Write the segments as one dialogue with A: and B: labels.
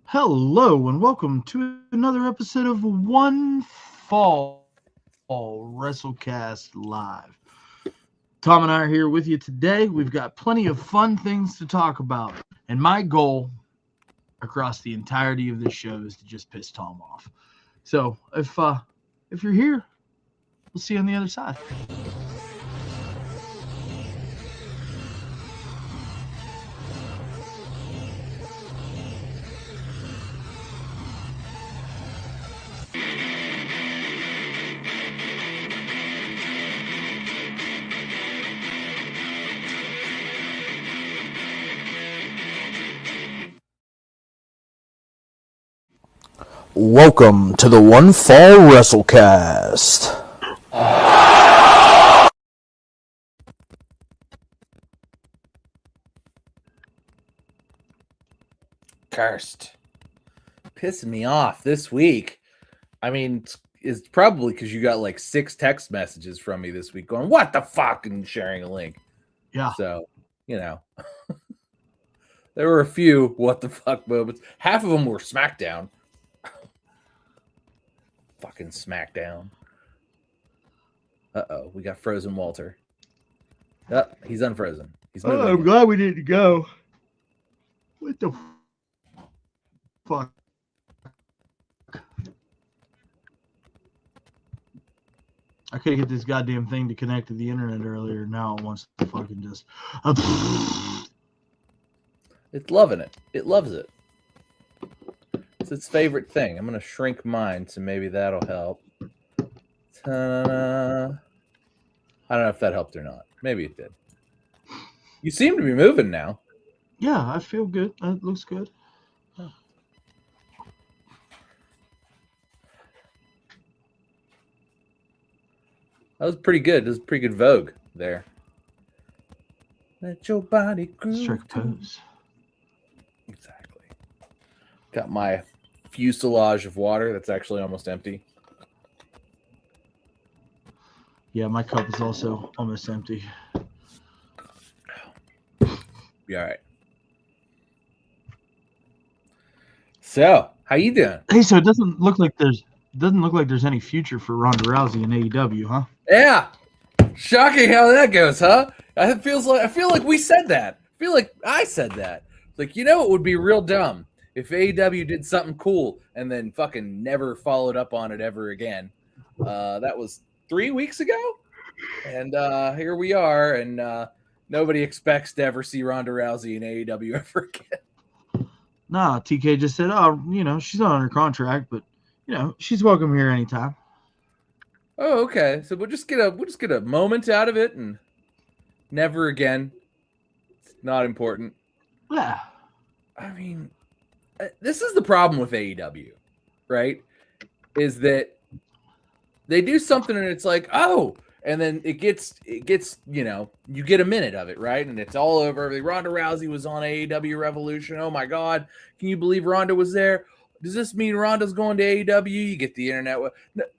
A: Hello and welcome to another episode of One Fall WrestleCast Live. Tom and I are here with you today. We've got plenty of fun things to talk about, and my goal across the entirety of this show is to just piss Tom off. So if you're here, we'll see you on the other side.
B: Welcome to the One Fall WrestleCast.
C: Cursed. Pissing me off this week. I mean, it's probably because you got like 6 text messages from me this week going, what the fuck, and sharing a link.
A: Yeah.
C: So, there were a few what the fuck moments. Half of them were SmackDown. Fucking SmackDown. Uh-oh, we got frozen Walter. He's unfrozen. He's moving.
A: I'm glad we didn't go. What the fuck? I couldn't get this goddamn thing to connect to the internet earlier. Now it wants to fucking just.
C: It's loving it. It loves it. It's its favorite thing. I'm going to shrink mine, so maybe that'll help. Ta-da. I don't know if that helped or not. Maybe it did. You seem to be moving now.
A: Yeah, I feel good. It looks good.
C: Oh. That was pretty good. That was pretty good Vogue there. Let your body groove.
A: Strict pose.
C: Exactly. Got my fuselage of water that's actually almost empty.
A: Yeah, my cup is also almost empty.
C: Be all right. So, how you doing?
A: Hey, so it doesn't look like there's any future for Ronda Rousey in AEW, huh?
C: Yeah. Shocking how that goes, huh? I feel like we said that. I feel like I said that. Like, it would be real dumb if AEW did something cool and then fucking never followed up on it ever again. That was 3 weeks ago, and here we are, and nobody expects to ever see Ronda Rousey in AEW ever again.
A: Nah, TK just said, she's not under contract, but she's welcome here anytime.
C: Oh, okay. So we'll just get a moment out of it, and never again. It's not important.
A: Yeah.
C: I mean, this is the problem with AEW, right? Is that they do something and it's like, oh, and then it gets, you get a minute of it, right? And it's all over. Ronda Rousey was on AEW Revolution. Oh my God. Can you believe Ronda was there? Does this mean Ronda's going to AEW? You get the internet.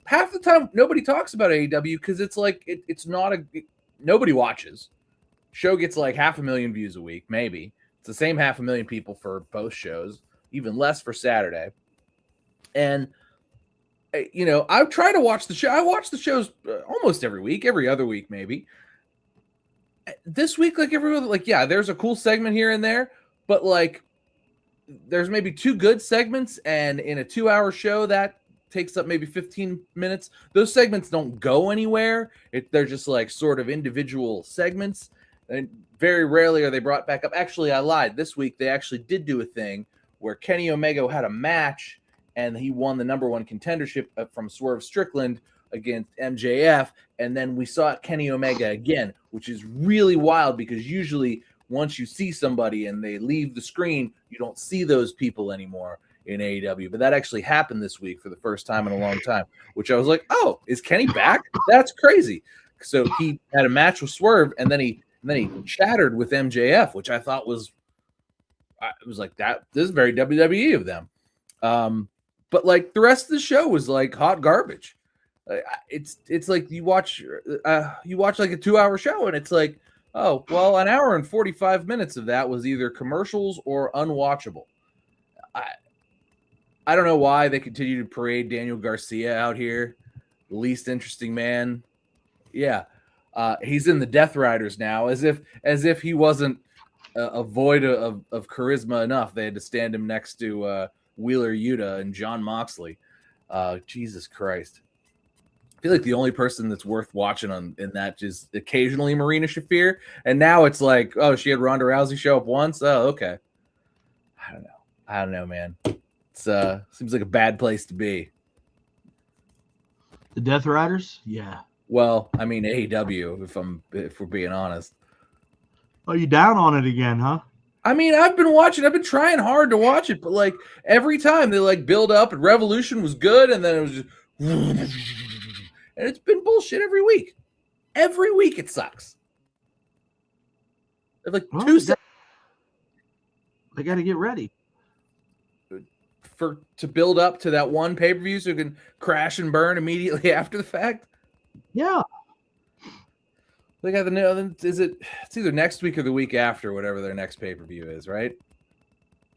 C: Half the time, nobody talks about AEW because it's like, it's not nobody watches. Show gets like 500,000 views a week, maybe. It's the same 500,000 people for both shows, even less for Saturday. And, I try to watch the show. I watch the shows almost every week, every other week, maybe. This week, like every other, there's a cool segment here and there, but like there's maybe 2 good segments, and in a 2-hour show that takes up maybe 15 minutes. Those segments don't go anywhere. They're just like sort of individual segments, and very rarely are they brought back up. Actually, I lied. This week they actually did do a thing where Kenny Omega had a match and he won the #1 contendership from Swerve Strickland against MJF, and then we saw Kenny Omega again, which is really wild because usually once you see somebody and they leave the screen, you don't see those people anymore in AEW. But that actually happened this week for the first time in a long time, which I was like, oh, is Kenny back? That's crazy. So he had a match with Swerve, and then he chattered with MJF, which I thought was like, that. This is very WWE of them. But like the rest of the show was like hot garbage. It's like you watch like a 2-hour show, and it's like, oh, well, an hour and 45 minutes of that was either commercials or unwatchable. I don't know why they continue to parade Daniel Garcia out here, the least interesting man. Yeah, he's in the Death Riders now, as if he wasn't a void of charisma enough. They had to stand him next to Wheeler Yuta and John Moxley. Jesus Christ. I feel like the only person that's worth watching in that is occasionally Marina Shafir. And now it's like, oh, she had Ronda Rousey show up once. Oh, okay. I don't know, man. It's seems like a bad place to be.
A: The Death Riders? Yeah.
C: Well, I mean AEW, if we're being honest.
A: Oh, you down on it again, huh?
C: I mean, I've been trying hard to watch it, but like every time they like build up and Revolution was good, and then it was just and it's been bullshit every week. Every week it sucks. They're like
A: Well,
C: two
A: they got to get ready
C: to build up to that one pay-per-view so it can crash and burn immediately after the fact.
A: Yeah.
C: They got it's either next week or the week after, whatever their next pay-per-view is, right?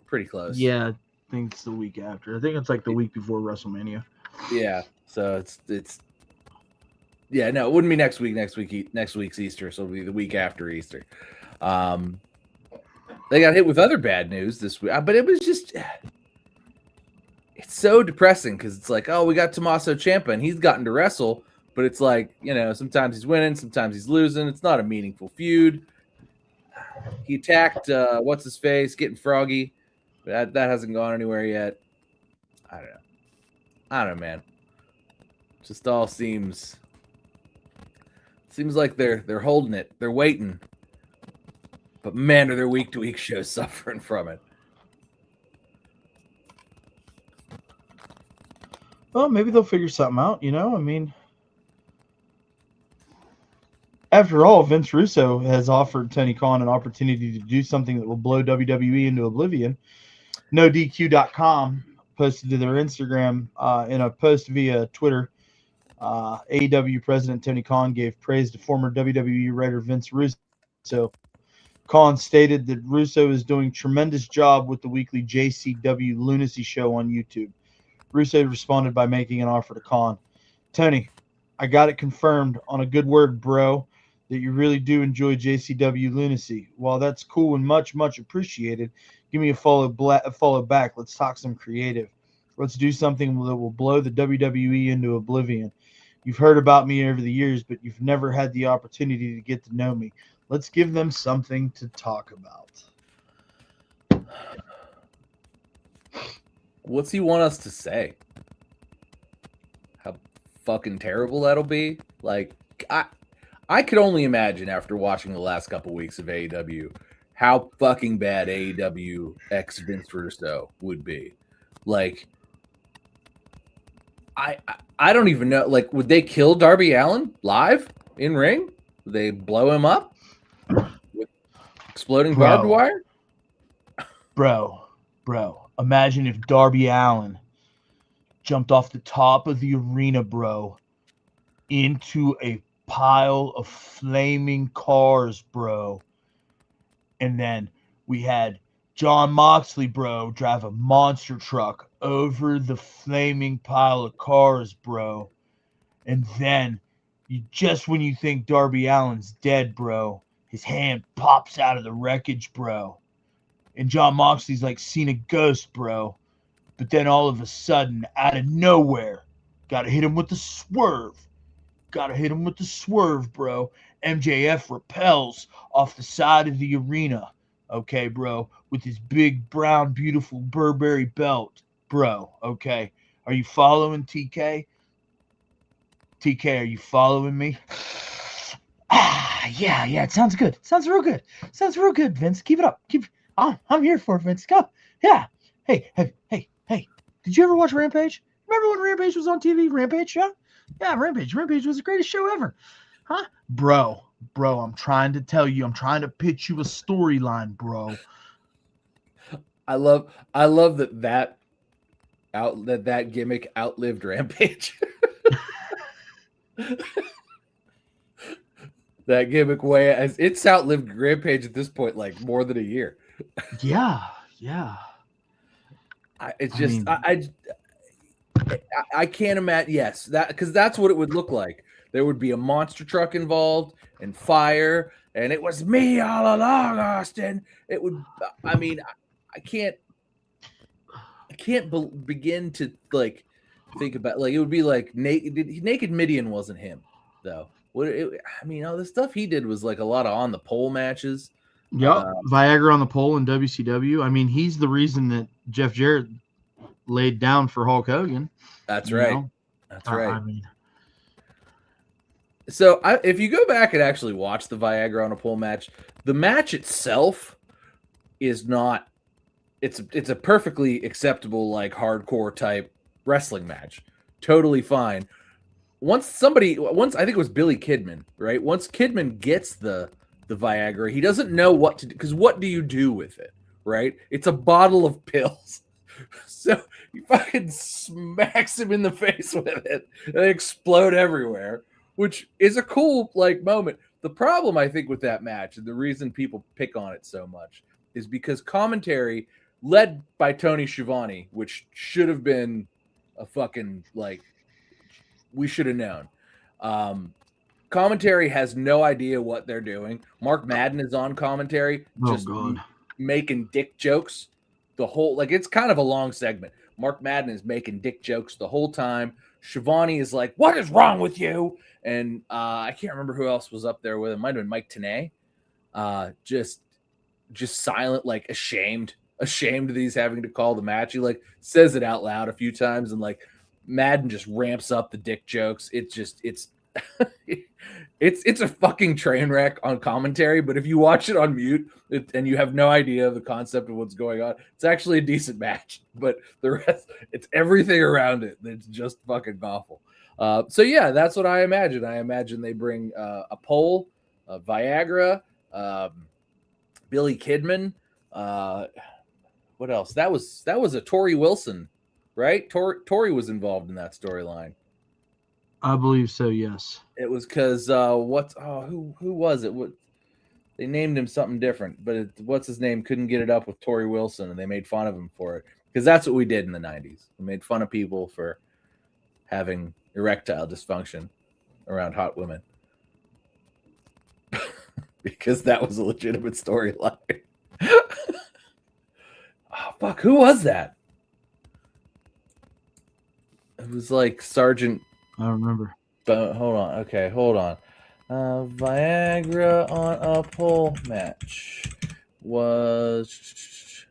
C: Pretty close.
A: Yeah, I think it's the week after. I think it's like the week before WrestleMania.
C: Yeah. So it's yeah, no, it wouldn't be next week. Next week's Easter, so it'll be the week after Easter. They got hit with other bad news this week, but it was just it's so depressing because it's like, oh, we got Tommaso Ciampa and he's gotten to wrestle, but it's like, sometimes he's winning, sometimes he's losing. It's not a meaningful feud. He attacked what's his face, getting Froggy, but that hasn't gone anywhere yet. I don't know, man. Just all seems like they're holding it. They're waiting. But man, are their week-to-week shows suffering from it.
A: Well, maybe they'll figure something out, I mean, after all, Vince Russo has offered Tony Khan an opportunity to do something that will blow WWE into oblivion. NoDQ.com posted to their Instagram in a post via Twitter. AEW President Tony Khan gave praise to former WWE writer Vince Russo. Khan stated that Russo is doing a tremendous job with the weekly JCW Lunacy show on YouTube. Russo responded by making an offer to Khan. Tony, I got it confirmed on a good word, bro, that you really do enjoy JCW Lunacy. While that's cool and much, much appreciated, give me a follow back. Let's talk some creative. Let's do something that will blow the WWE into oblivion. You've heard about me over the years, but you've never had the opportunity to get to know me. Let's give them something to talk about.
C: What's he want us to say? How fucking terrible that'll be? Like, I could only imagine after watching the last couple weeks of AEW how fucking bad AEW ex Vince Russo would be. Like, I don't even know. Like, would they kill Darby Allin live in ring? Would they blow him up with exploding barbed wire?
A: Bro. Imagine if Darby Allin jumped off the top of the arena, bro, into a pile of flaming cars, bro. And then we had John Moxley, bro, drive a monster truck over the flaming pile of cars, bro. And then when you think Darby Allin's dead, bro, his hand pops out of the wreckage, bro. And John Moxley's like seen a ghost, bro. But then all of a sudden, out of nowhere, gotta hit him with the swerve. Bro. MJF repels off the side of the arena, okay, bro, with his big, brown, beautiful Burberry belt, bro, okay? Are you following, TK? TK, are you following me? Yeah, it sounds good. Sounds real good, Vince. Keep it up. I'm here for it, Vince. Go. Yeah. Hey. Did you ever watch Rampage? Remember when Rampage was on TV? Rampage, yeah? Yeah, Rampage. Rampage was the greatest show ever. Huh? Bro, I'm trying to tell you. I'm trying to pitch you a storyline, bro.
C: I love that gimmick outlived Rampage. That gimmick it's outlived Rampage at this point, like more than a year.
A: Yeah.
C: It's just I can't imagine. Yes, that because that's what it would look like. There would be a monster truck involved and fire, and it was me all along, Austin. It would. I mean, I can't. Begin to like think about like it would be like naked Midian wasn't him though. All the stuff he did was like a lot of on the pole matches.
A: Yep, Viagra on the pole in WCW. I mean, he's the reason that Jeff Jarrett laid down for Hulk Hogan.
C: That's right. That's right.
A: I mean,
C: so if you go back and actually watch the Viagra on a pole match, the match itself is not. It's a perfectly acceptable like hardcore type wrestling match. Totally fine. Once I think it was Billy Kidman, right? Once Kidman gets the Viagra, he doesn't know what to do because what do you do with it, right? It's a bottle of pills. So he fucking smacks him in the face with it and they explode everywhere, which is a cool like moment. The problem I think with that match and the reason people pick on it so much is because commentary led by Tony Schiavone, which should have been a fucking like we should have known. Commentary has no idea what they're doing. Mark Madden is on commentary, just making dick jokes the whole like it's kind of a long segment. Mark Madden is making dick jokes the whole time. Schiavone is like, "What is wrong with you?" And I can't remember who else was up there with him. Might have been Mike Tenay. Just silent, like ashamed that he's having to call the match. He like says it out loud a few times, and like Madden just ramps up the dick jokes. It's it's a fucking train wreck on commentary, but if you watch it on mute and you have no idea of the concept of what's going on, it's actually a decent match. But the rest, it's everything around it that's just fucking awful. So yeah, that's what I imagine. I imagine they bring a pole, a Viagra, Billy Kidman. What else? That was a Tori Wilson, right? Tori was involved in that storyline.
A: I believe so. Yes.
C: It was because who was it? What they named him something different, but what's his name couldn't get it up with Tori Wilson, and they made fun of him for it because that's what we did in the 90s. We made fun of people for having erectile dysfunction around hot women because that was a legitimate storyline. Oh, fuck, who was that? It was like Sergeant.
A: I don't remember.
C: But hold on. Okay, hold on. Viagra on a pole match was.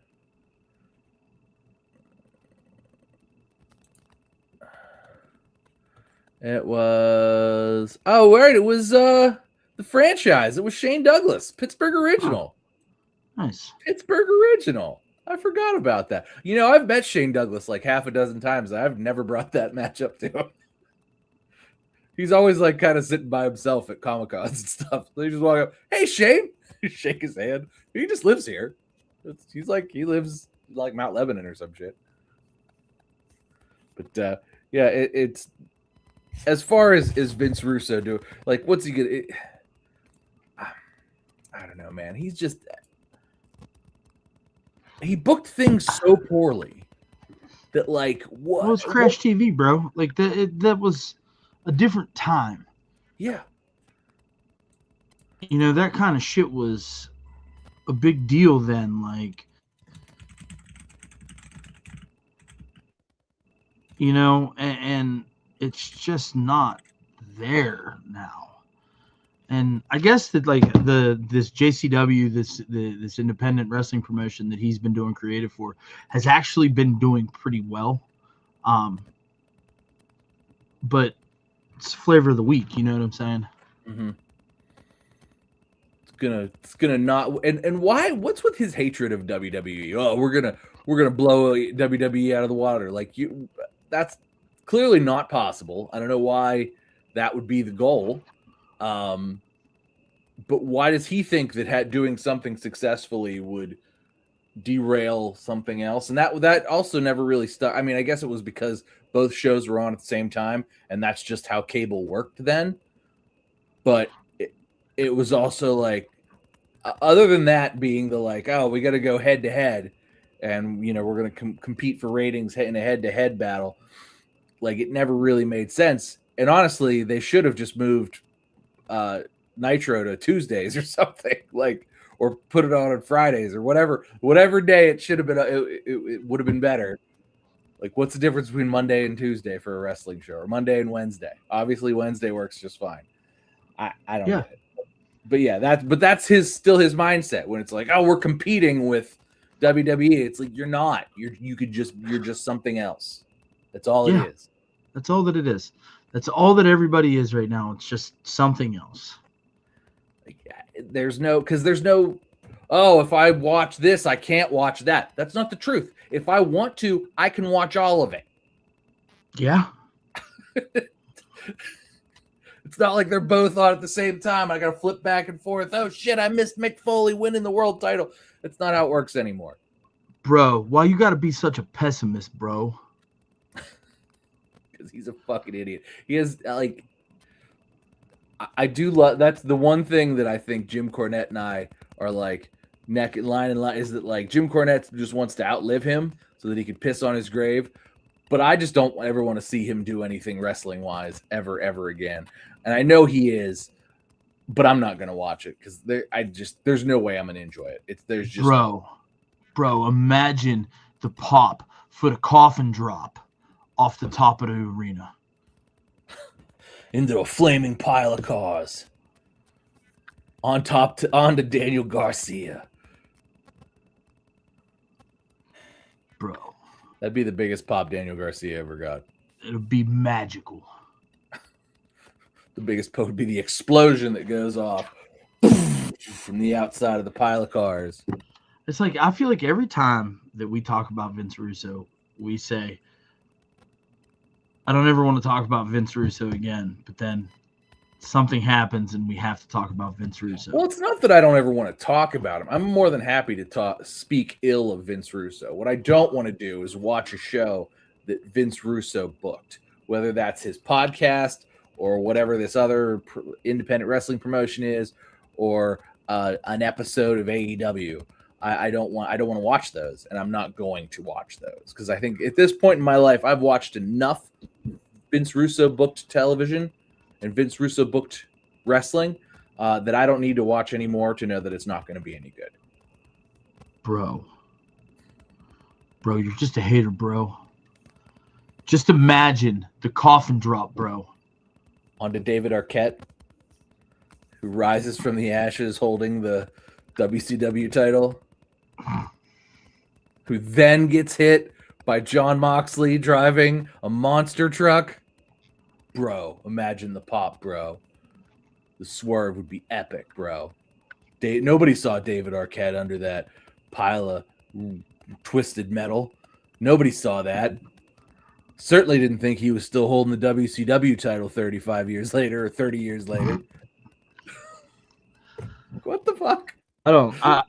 C: It was. Oh, right. It was the franchise. It was Shane Douglas, Pittsburgh original.
A: Oh, nice.
C: Pittsburgh original. I forgot about that. You know, I've met Shane Douglas like half a dozen times. I've never brought that match up to him. He's always like kind of sitting by himself at Comic-Cons and stuff. So you just walk up, "Hey, Shane," you shake his hand. He just lives here. He lives like Mount Lebanon or some shit. But yeah, it's as far as Vince Russo do. Like, what's he gonna? I don't know, man. He's just he booked things so poorly that like what?
A: Well, it was Crash TV, bro. Like that was a different time.
C: Yeah.
A: You know, that kind of shit was a big deal then. Like, you know, and it's just not there now. And I guess that like this JCW, this independent wrestling promotion that he's been doing creative for has actually been doing pretty well. But it's flavor of the week, you know what I'm saying?
C: Mm-hmm. It's gonna not and why? What's with his hatred of WWE? Oh, we're gonna blow WWE out of the water. Like that's clearly not possible. I don't know why that would be the goal. But why does he think that doing something successfully would derail something else? And that also never really stuck. I mean, I guess it was because both shows were on at the same time, and that's just how cable worked then. But it was also like, other than that being the like, oh, we got to go head to head. and we're going to compete for ratings in a head-to-head battle. Like, it never really made sense. And honestly, they should have just moved Nitro to Tuesdays or something, like, or put it on Fridays or whatever day it should have been. It would have been better. Like, what's the difference between Monday and Tuesday for a wrestling show, or Monday and Wednesday? Obviously, Wednesday works just fine. I don't get it. But yeah, that's still his mindset when it's like, oh, we're competing with WWE. It's like, you're not. You're just something else. That's all it is.
A: That's all that it is. That's all that everybody is right now. It's just something else.
C: Like, there's no, oh, if I watch this, I can't watch that. That's not the truth. If I want to, I can watch all of it.
A: Yeah.
C: It's not like they're both on at the same time. I got to flip back and forth. Oh, shit, I missed Mick Foley winning the world title. That's not how it works anymore.
A: Bro, why you got to be such a pessimist, bro?
C: Because he's a fucking idiot. He is, like, I do love, that's the one thing that I think Jim Cornette and I are like neck and line is that, like, Jim Cornette just wants to outlive him so that he can piss on his grave. But I just don't ever want to see him do anything wrestling-wise ever again. And I know he is, but I'm not going to watch it because there's no way I'm going to enjoy it. There's just
A: bro, imagine the pop for the coffin drop off the top of the arena
C: into a flaming pile of cars onto Daniel Garcia.
A: Bro,
C: that'd be the biggest pop Daniel Garcia ever got.
A: It would be magical.
C: The biggest pop would be the explosion that goes off from the outside of the pile of cars.
A: It's like, I feel like every time that we talk about Vince Russo, we say, I don't ever want to talk about Vince Russo again, but then something happens and we have to talk about Vince Russo.
C: Well, it's not that I don't ever want to talk about him. I'm more than happy to speak ill of Vince Russo. What I don't want to do is watch a show that Vince Russo booked, whether that's his podcast or whatever this other independent wrestling promotion is, or an episode of AEW. I don't want to watch those, and I'm not going to watch those because I think at this point in my life, I've watched enough Vince Russo booked television and Vince Russo booked wrestling that I don't need to watch anymore to know that it's not going to be any good.
A: Bro, you're just a hater, bro. Just imagine the coffin drop, bro.
C: Onto David Arquette, who rises from the ashes holding the WCW title, who then gets hit by Jon Moxley driving a monster truck. Bro, imagine the pop, bro. The swerve would be epic, bro. Nobody saw David Arquette under that pile of twisted metal. Nobody saw that. Certainly didn't think he was still holding the WCW title 35 years later or 30 years later. What the fuck?
A: I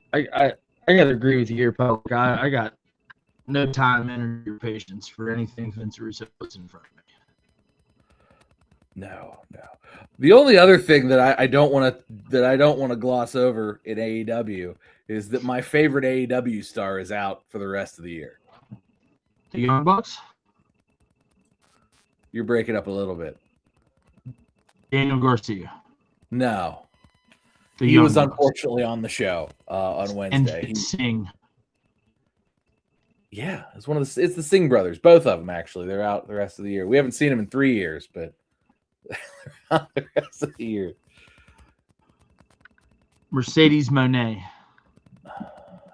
A: gotta agree with you here, pal. I got no time, energy, or patience for anything Vince Russo puts in front of me.
C: No. The only other thing that I don't want to gloss over in AEW is that my favorite AEW star is out for the rest of the year.
A: The Young Bucks?
C: You're breaking up a little bit.
A: Daniel Garcia.
C: No.
A: He
C: was unfortunately on the show on Wednesday.
A: And Singh.
C: Yeah, it's it's the Singh brothers. Both of them, actually. They're out the rest of the year. We haven't seen them in 3 years, but they're out the rest of the year.
A: Mercedes Moné.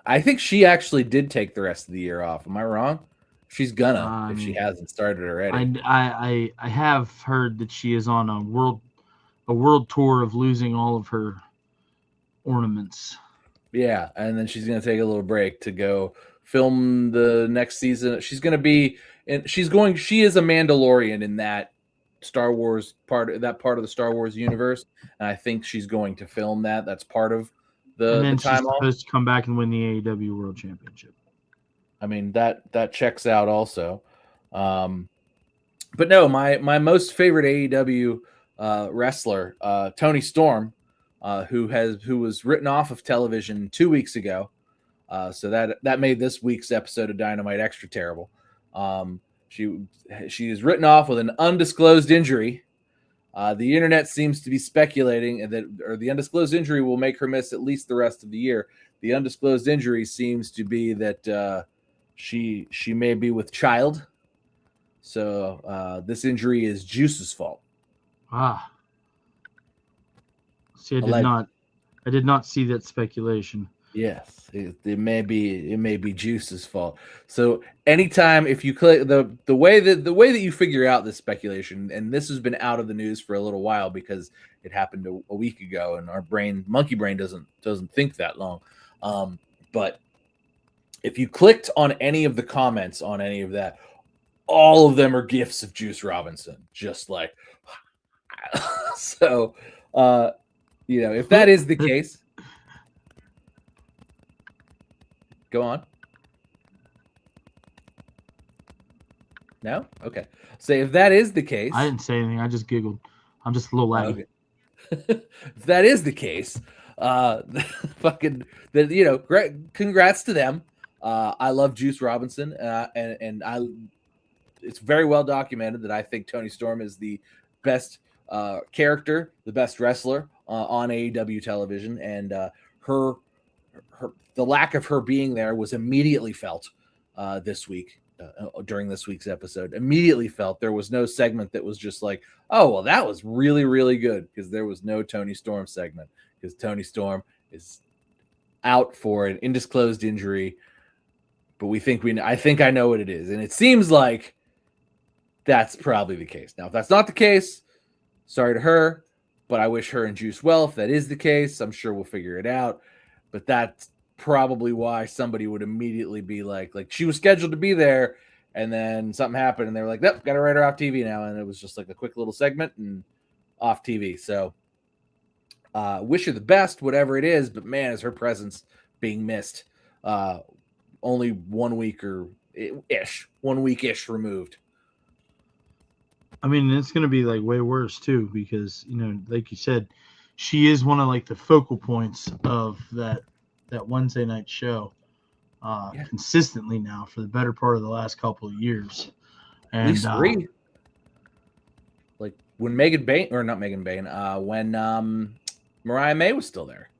C: I think she actually did take the rest of the year off. Am I wrong? She's gonna if she hasn't started already.
A: I have heard that she is on a world tour of losing all of her ornaments.
C: Yeah, and then she's gonna take a little break to go film the next season. She's gonna be and she is a Mandalorian in that Star Wars part of the Star Wars universe, and I think she's going to film that. That's part of the
A: then
C: time
A: she's supposed to come back and win the AEW World Championship.
C: I mean, that checks out also. But no, my most favorite AEW wrestler, Tony Storm, who was written off of television 2 weeks ago So that made this week's episode of Dynamite extra terrible. She is written off with an undisclosed injury. The internet seems to be speculating that the undisclosed injury will make her miss at least the rest of the year. The undisclosed injury seems to be that she may be with child. So this injury is Juice's fault.
A: Ah. See, I did not see that speculation.
C: Yes, it may be Juice's fault. So anytime if you click the way that you figure out this speculation, and this has been out of the news for a little while because it happened a week ago, and our monkey brain doesn't think that long. But if you clicked on any of the comments on any of that, all of them are gifs of Juice Robinson, just like so. If that is the case. Go on. No? Okay. So if that is the case...
A: I didn't say anything. I just giggled. I'm just a little loud.
C: Okay. If that is the case, great, congrats to them. I love Juice Robinson, and it's very well documented that I think Toni Storm is the best character, the best wrestler on AEW television, and the lack of her being there was immediately felt this week during this week's episode. Immediately felt. There was no segment that was just like, oh, well, that was really, really good, because there was no Toni Storm segment, because Toni Storm is out for an undisclosed injury. But I think I know what it is. And it seems like that's probably the case. Now, if that's not the case, sorry to her, but I wish her and Juice well. If that is the case, I'm sure we'll figure it out. But that's probably why somebody would immediately be like she was scheduled to be there, and then something happened, and they were like, nope, got to write her off TV now. And it was just like a quick little segment and off TV. So wish her the best, whatever it is. But man, is her presence being missed. Only 1 week or ish, 1 week ish removed.
A: I mean, it's going to be like way worse too, because, like you said, she is one of like the focal points of that Wednesday night show consistently now for the better part of the last couple of years. And,
C: at least 3. Like when when Mariah May was still there.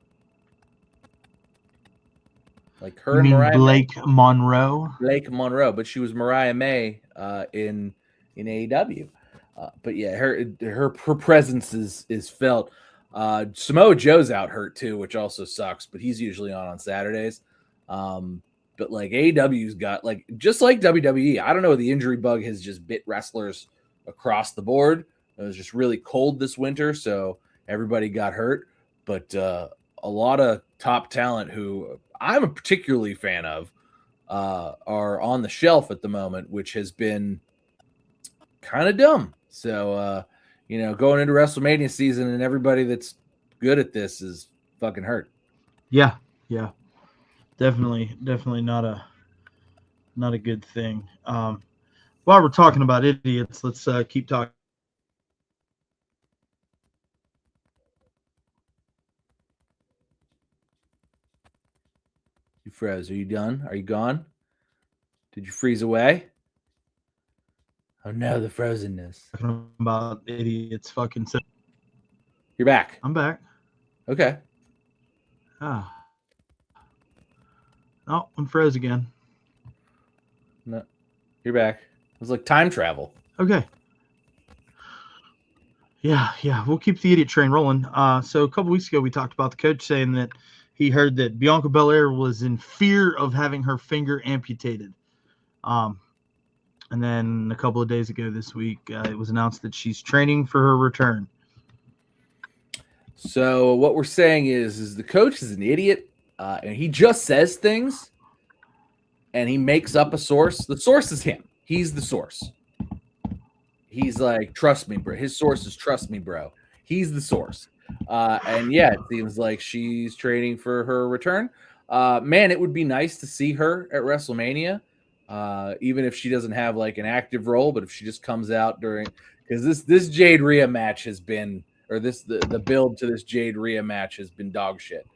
C: Like her and Mariah
A: Blake Monroe.
C: Blake Monroe, but she was Mariah May in AEW. But yeah, her presence is felt. Samoa Joe's out hurt too, which also sucks, but he's usually on Saturdays. But like AEW's got just like WWE, I don't know, the injury bug has just bit wrestlers across the board. It was just really cold this winter, so everybody got hurt. But a lot of top talent who I'm a particularly fan of are on the shelf at the moment, which has been kind of dumb. So, going into WrestleMania season and everybody that's good at this is fucking hurt.
A: Yeah. Definitely not a good thing. While we're talking about idiots, let's keep talking.
C: You froze. Are you done? Are you gone? Did you freeze away? Oh no, the frozenness.
A: Talking about idiots, fucking.
C: You're back.
A: I'm back.
C: Okay.
A: Oh, I'm froze again.
C: No, you're back. It was like time travel.
A: Okay. Yeah. We'll keep the idiot train rolling. So a couple weeks ago, we talked about the coach saying that he heard that Bianca Belair was in fear of having her finger amputated. And then a couple of days ago this week, it was announced that she's training for her return.
C: So what we're saying is the coach is an idiot, and he just says things, and he makes up a source. The source is him. He's the source. He's like, trust me, bro. His source is trust me, bro. He's the source. And yeah, it seems like she's training for her return. Man, it would be nice to see her at WrestleMania. Even if she doesn't have like an active role, but if she just comes out because this Jade Rhea match has been, or the build to this Jade Rhea match has been dog shit.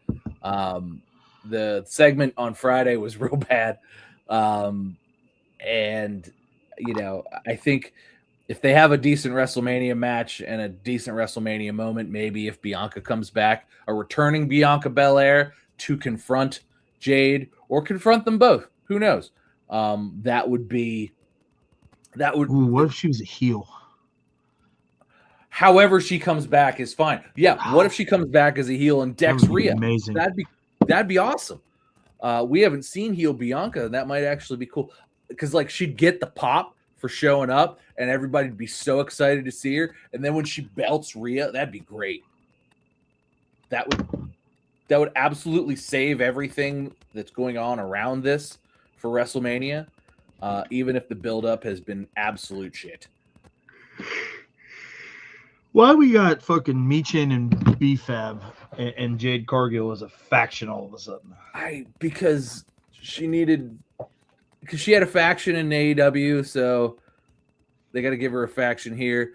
C: the segment on Friday was real bad. And I think if they have a decent WrestleMania match and a decent WrestleMania moment, maybe if Bianca comes back, a returning Bianca Belair to confront Jade or confront them both, who knows? That would.
A: Ooh, what if she was a heel?
C: However she comes back is fine. Yeah, what if she comes back as a heel and decks Rhea?
A: Amazing.
C: That'd be awesome. We haven't seen heel Bianca, and that might actually be cool because she'd get the pop for showing up, and everybody'd be so excited to see her. And then when she belts Rhea, that'd be great. That would absolutely save everything that's going on around this for WrestleMania, even if the buildup has been absolute shit.
A: Why we got fucking Michin and B-Fab and Jade Cargill as a faction all of a sudden?
C: Because she had a faction in AEW, so they got to give her a faction here.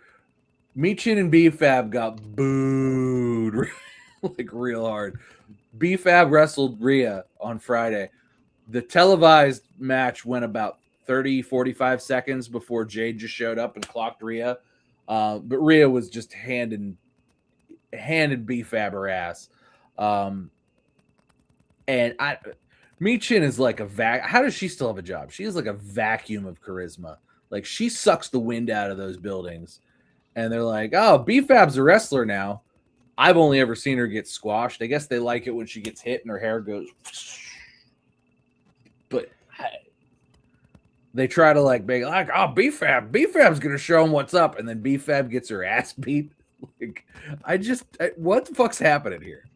C: Michin and B-Fab got booed real hard. B-Fab wrestled Rhea on Friday. The televised match went about 30, 45 seconds before Jade just showed up and clocked Rhea. But Rhea was just handing B-Fab her ass. And Michin is like a how does she still have a job? She is like a vacuum of charisma. She sucks the wind out of those buildings. And they're like, oh, B-Fab's a wrestler now. I've only ever seen her get squashed. I guess they like it when she gets hit and her hair goes. But they try to be like, oh, B-Fab's going to show him what's up. And then B-Fab gets her ass beat. What the fuck's happening here?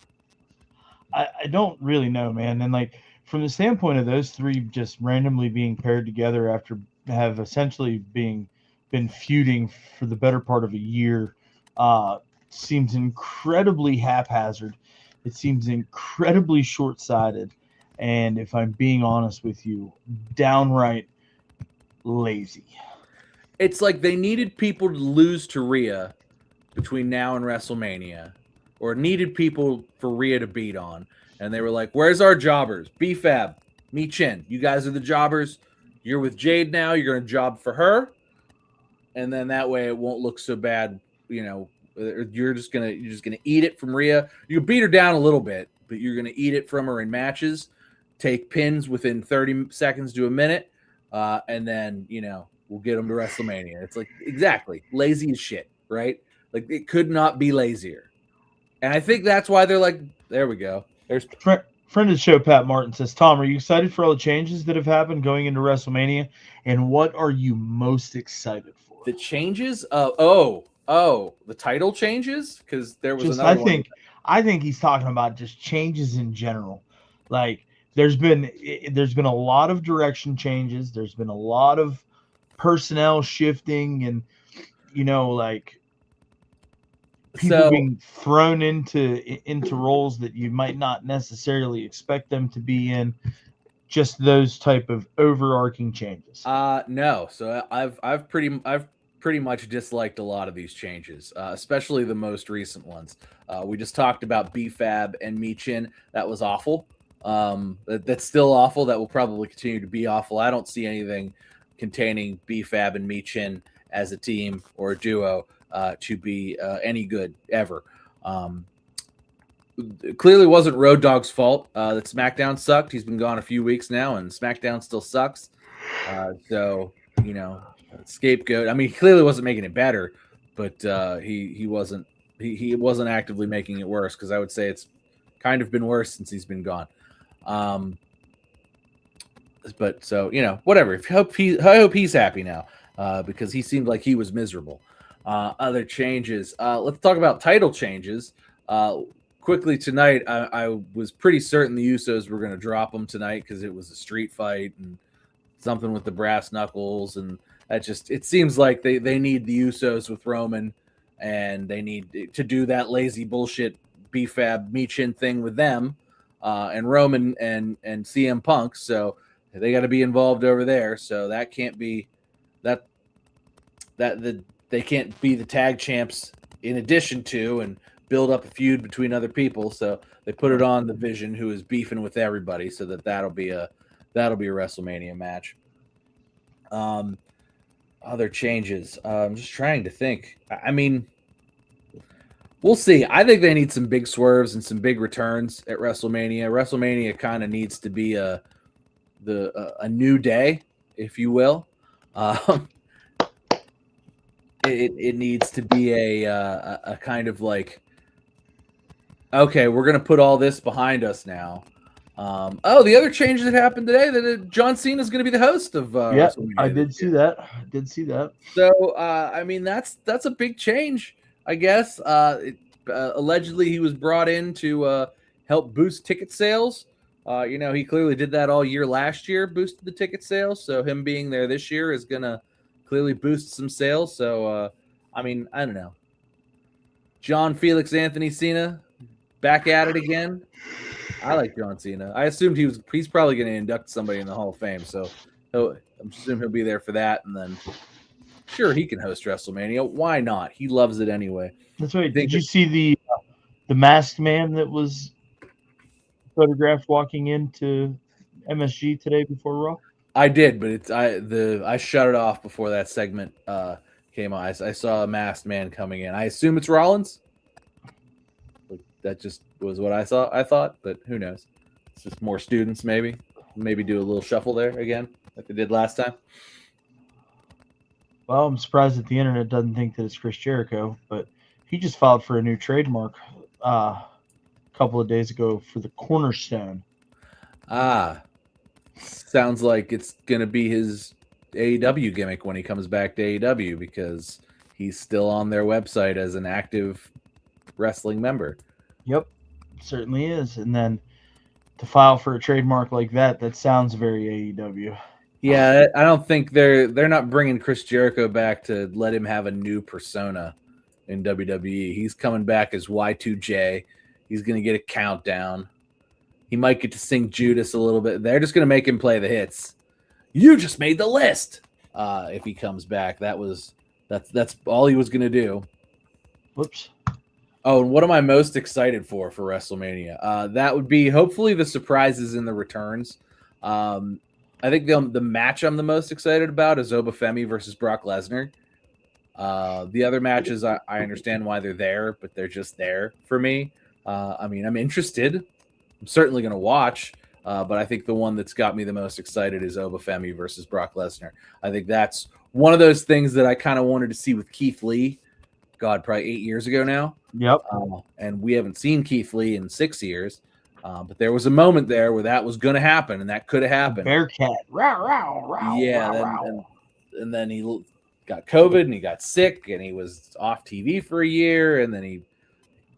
A: I don't really know, man. And from the standpoint of those three just randomly being paired together after have essentially been feuding for the better part of a year, seems incredibly haphazard. It seems incredibly short-sighted. And if I'm being honest with you, downright lazy.
C: It's like they needed people to lose to Rhea between now and WrestleMania, or needed people for Rhea to beat on. And they were like, where's our jobbers? B-Fab, Michin, you guys are the jobbers. You're with Jade now. You're going to job for her. And then that way it won't look so bad. You're just gonna eat it from Rhea. You beat her down a little bit, but you're going to eat it from her in matches, take pins within 30 seconds to a minute. And then, we'll get them to WrestleMania. It's exactly lazy as shit, right? It could not be lazier. And I think that's why they're like, there we go. There's
A: friend of the show, Pat Martin, says, Tom, are you excited for all the changes that have happened going into WrestleMania? And what are you most excited for?
C: The changes? The title changes? Because there was another one.
A: I think he's talking about just changes in general. There's been a lot of direction changes. There's been a lot of personnel shifting, and people being thrown into roles that you might not necessarily expect them to be in. Just those type of overarching changes.
C: No. So I've pretty much disliked a lot of these changes, especially the most recent ones. We just talked about B-Fab and Michin. That was awful. That's still awful. That will probably continue to be awful. I don't see anything containing B-Fab and Michin as a team or a duo to be any good ever. It clearly wasn't Road Dogg's fault that SmackDown sucked. He's been gone a few weeks now, and SmackDown still sucks. Scapegoat. I mean, he clearly wasn't making it better, but he wasn't actively making it worse, because I would say it's kind of been worse since he's been gone. But so whatever. I hope he's happy now, because he seemed like he was miserable. Other changes. Let's talk about title changes. Quickly tonight, I was pretty certain the Usos were going to drop them tonight because it was a street fight and something with the brass knuckles, and it seems like they need the Usos with Roman, and they need to do that lazy bullshit B-Fab Michin thing with them, and Roman and CM Punk. So they got to be involved over there. So that can't be they can't be the tag champs in addition to, and build up a feud between other people. So they put it on the Vision, who is beefing with everybody, so that'll be a WrestleMania match. Other changes. I'm just trying to think. I mean, we'll see. I think they need some big swerves and some big returns at WrestleMania. WrestleMania kind of needs to be a new day, if you will. It needs to be a kind of like, okay, we're gonna put all this behind us now. The other change that happened today, that John Cena is going to be the host of WrestleMania.
A: I did see that. I did see that.
C: So, I mean, that's a big change, I guess. Allegedly, he was brought in to help boost ticket sales. He clearly did that all year last year, boosted the ticket sales. So him being there this year is going to clearly boost some sales. So, I mean, I don't know. John Felix Anthony Cena back at it again. I like John Cena. I assumed he's probably going to induct somebody in the Hall of Fame. So I'm assuming he'll be there for that. And then, sure, he can host WrestleMania. Why not? He loves it anyway.
A: That's right. Did you see the masked man that was photographed walking into MSG today before Raw?
C: I did, but I shut it off before that segment came on. I saw a masked man coming in. I assume it's Rollins. That just was what I thought, but who knows? It's just more students, maybe do a little shuffle there again, like they did last time.
A: Well, I'm surprised that the internet doesn't think that it's Chris Jericho, but he just filed for a new trademark a couple of days ago for the Cornerstone.
C: Sounds like it's gonna be his AEW gimmick when he comes back to AEW, because he's still on their website as an active wrestling member.
A: Yep, certainly is. And then to file for a trademark like that sounds very AEW.
C: Yeah, I don't think they're not bringing Chris Jericho back to let him have a new persona in WWE. He's coming back as Y2J. He's going to get a countdown. He might get to sing Judas a little bit. They're just going to make him play the hits. You just made the list. If he comes back, that's all he was going to do.
A: Whoops.
C: Oh, and what am I most excited for WrestleMania? That would be hopefully the surprises and the returns. I think the match I'm the most excited about is Obafemi versus Brock Lesnar. The other matches, I understand why they're there, but they're just there for me. I mean, I'm interested. I'm certainly going to watch, but I think the one that's got me the most excited is Obafemi versus Brock Lesnar. I think that's one of those things that I kind of wanted to see with Keith Lee. God, probably 8 years ago now.
A: Yep.
C: And we haven't seen Keith Lee in 6 years. But there was a moment there where that was going to happen, and that could have happened.
A: Bearcat. Row, row, row,
C: yeah.
A: row,
C: And then he got COVID, and he got sick, and he was off TV for a year, and then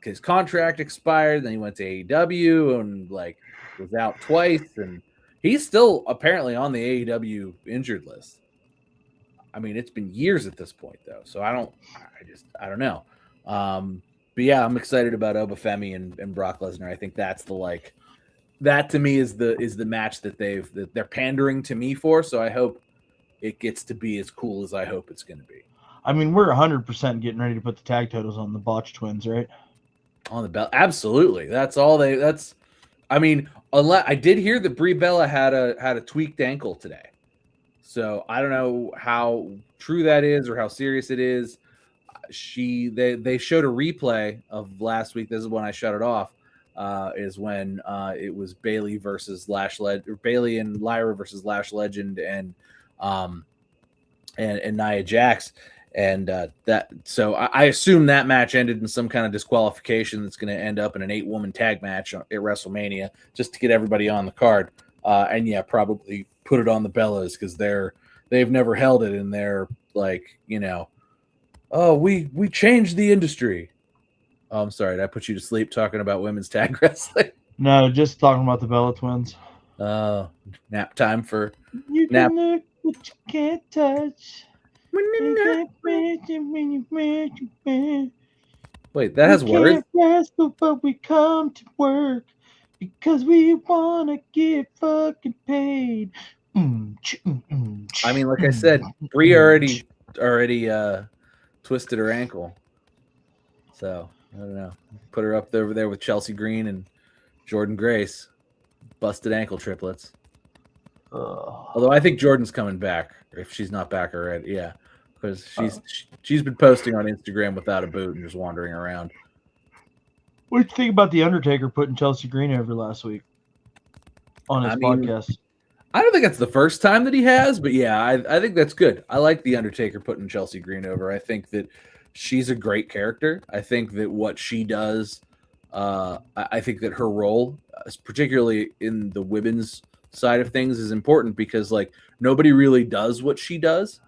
C: his contract expired. Then he went to AEW and was out twice, and he's still apparently on the AEW injured list. I mean, it's been years at this point, though, so I don't know. But yeah, I'm excited about Obafemi and Brock Lesnar. I think that's that to me is the match that they're pandering to me for. So I hope it gets to be as cool as I hope it's going to be.
A: I mean, we're 100% getting ready to put the tag titles on the Botch Twins, right?
C: On the belt, absolutely. I mean, unless I did hear that Brie Bella had a tweaked ankle today. So I don't know how true that is or how serious it is. They showed a replay of last week. This is when I shut it off. Is when it was Bailey versus Bailey and Lyra versus Lash Legend and Nia Jax, and So I assume that match ended in some kind of disqualification that's going to end up in an 8-woman tag match at WrestleMania just to get everybody on the card. And yeah, probably put it on the Bellas because they've never held it, and they're oh, we changed the industry. Oh, I'm sorry. Did I put you to sleep talking about women's tag wrestling?
A: No, just talking about the Bella Twins.
C: Nap time for
A: you
C: nap.
A: Can look, but you can't touch.
C: Wait, that has words?
A: Can't wrestle, but we come to work because we want to get fucking paid.
C: I mean, like I said, Brie already twisted her ankle. So I don't know. Put her up over there with Chelsea Green and Jordan Grace. Busted ankle triplets. Although I think Jordan's coming back, if she's not back already. Yeah, because she's been posting on Instagram without a boot and just wandering around.
A: What did you think about The Undertaker putting Chelsea Green over last week on his podcast?
C: I don't think that's the first time that he has, but yeah, I think that's good. I like The Undertaker putting Chelsea Green over. I think that she's a great character. I think that what she does, I think that her role, particularly in the women's side of things, is important because like nobody really does what she does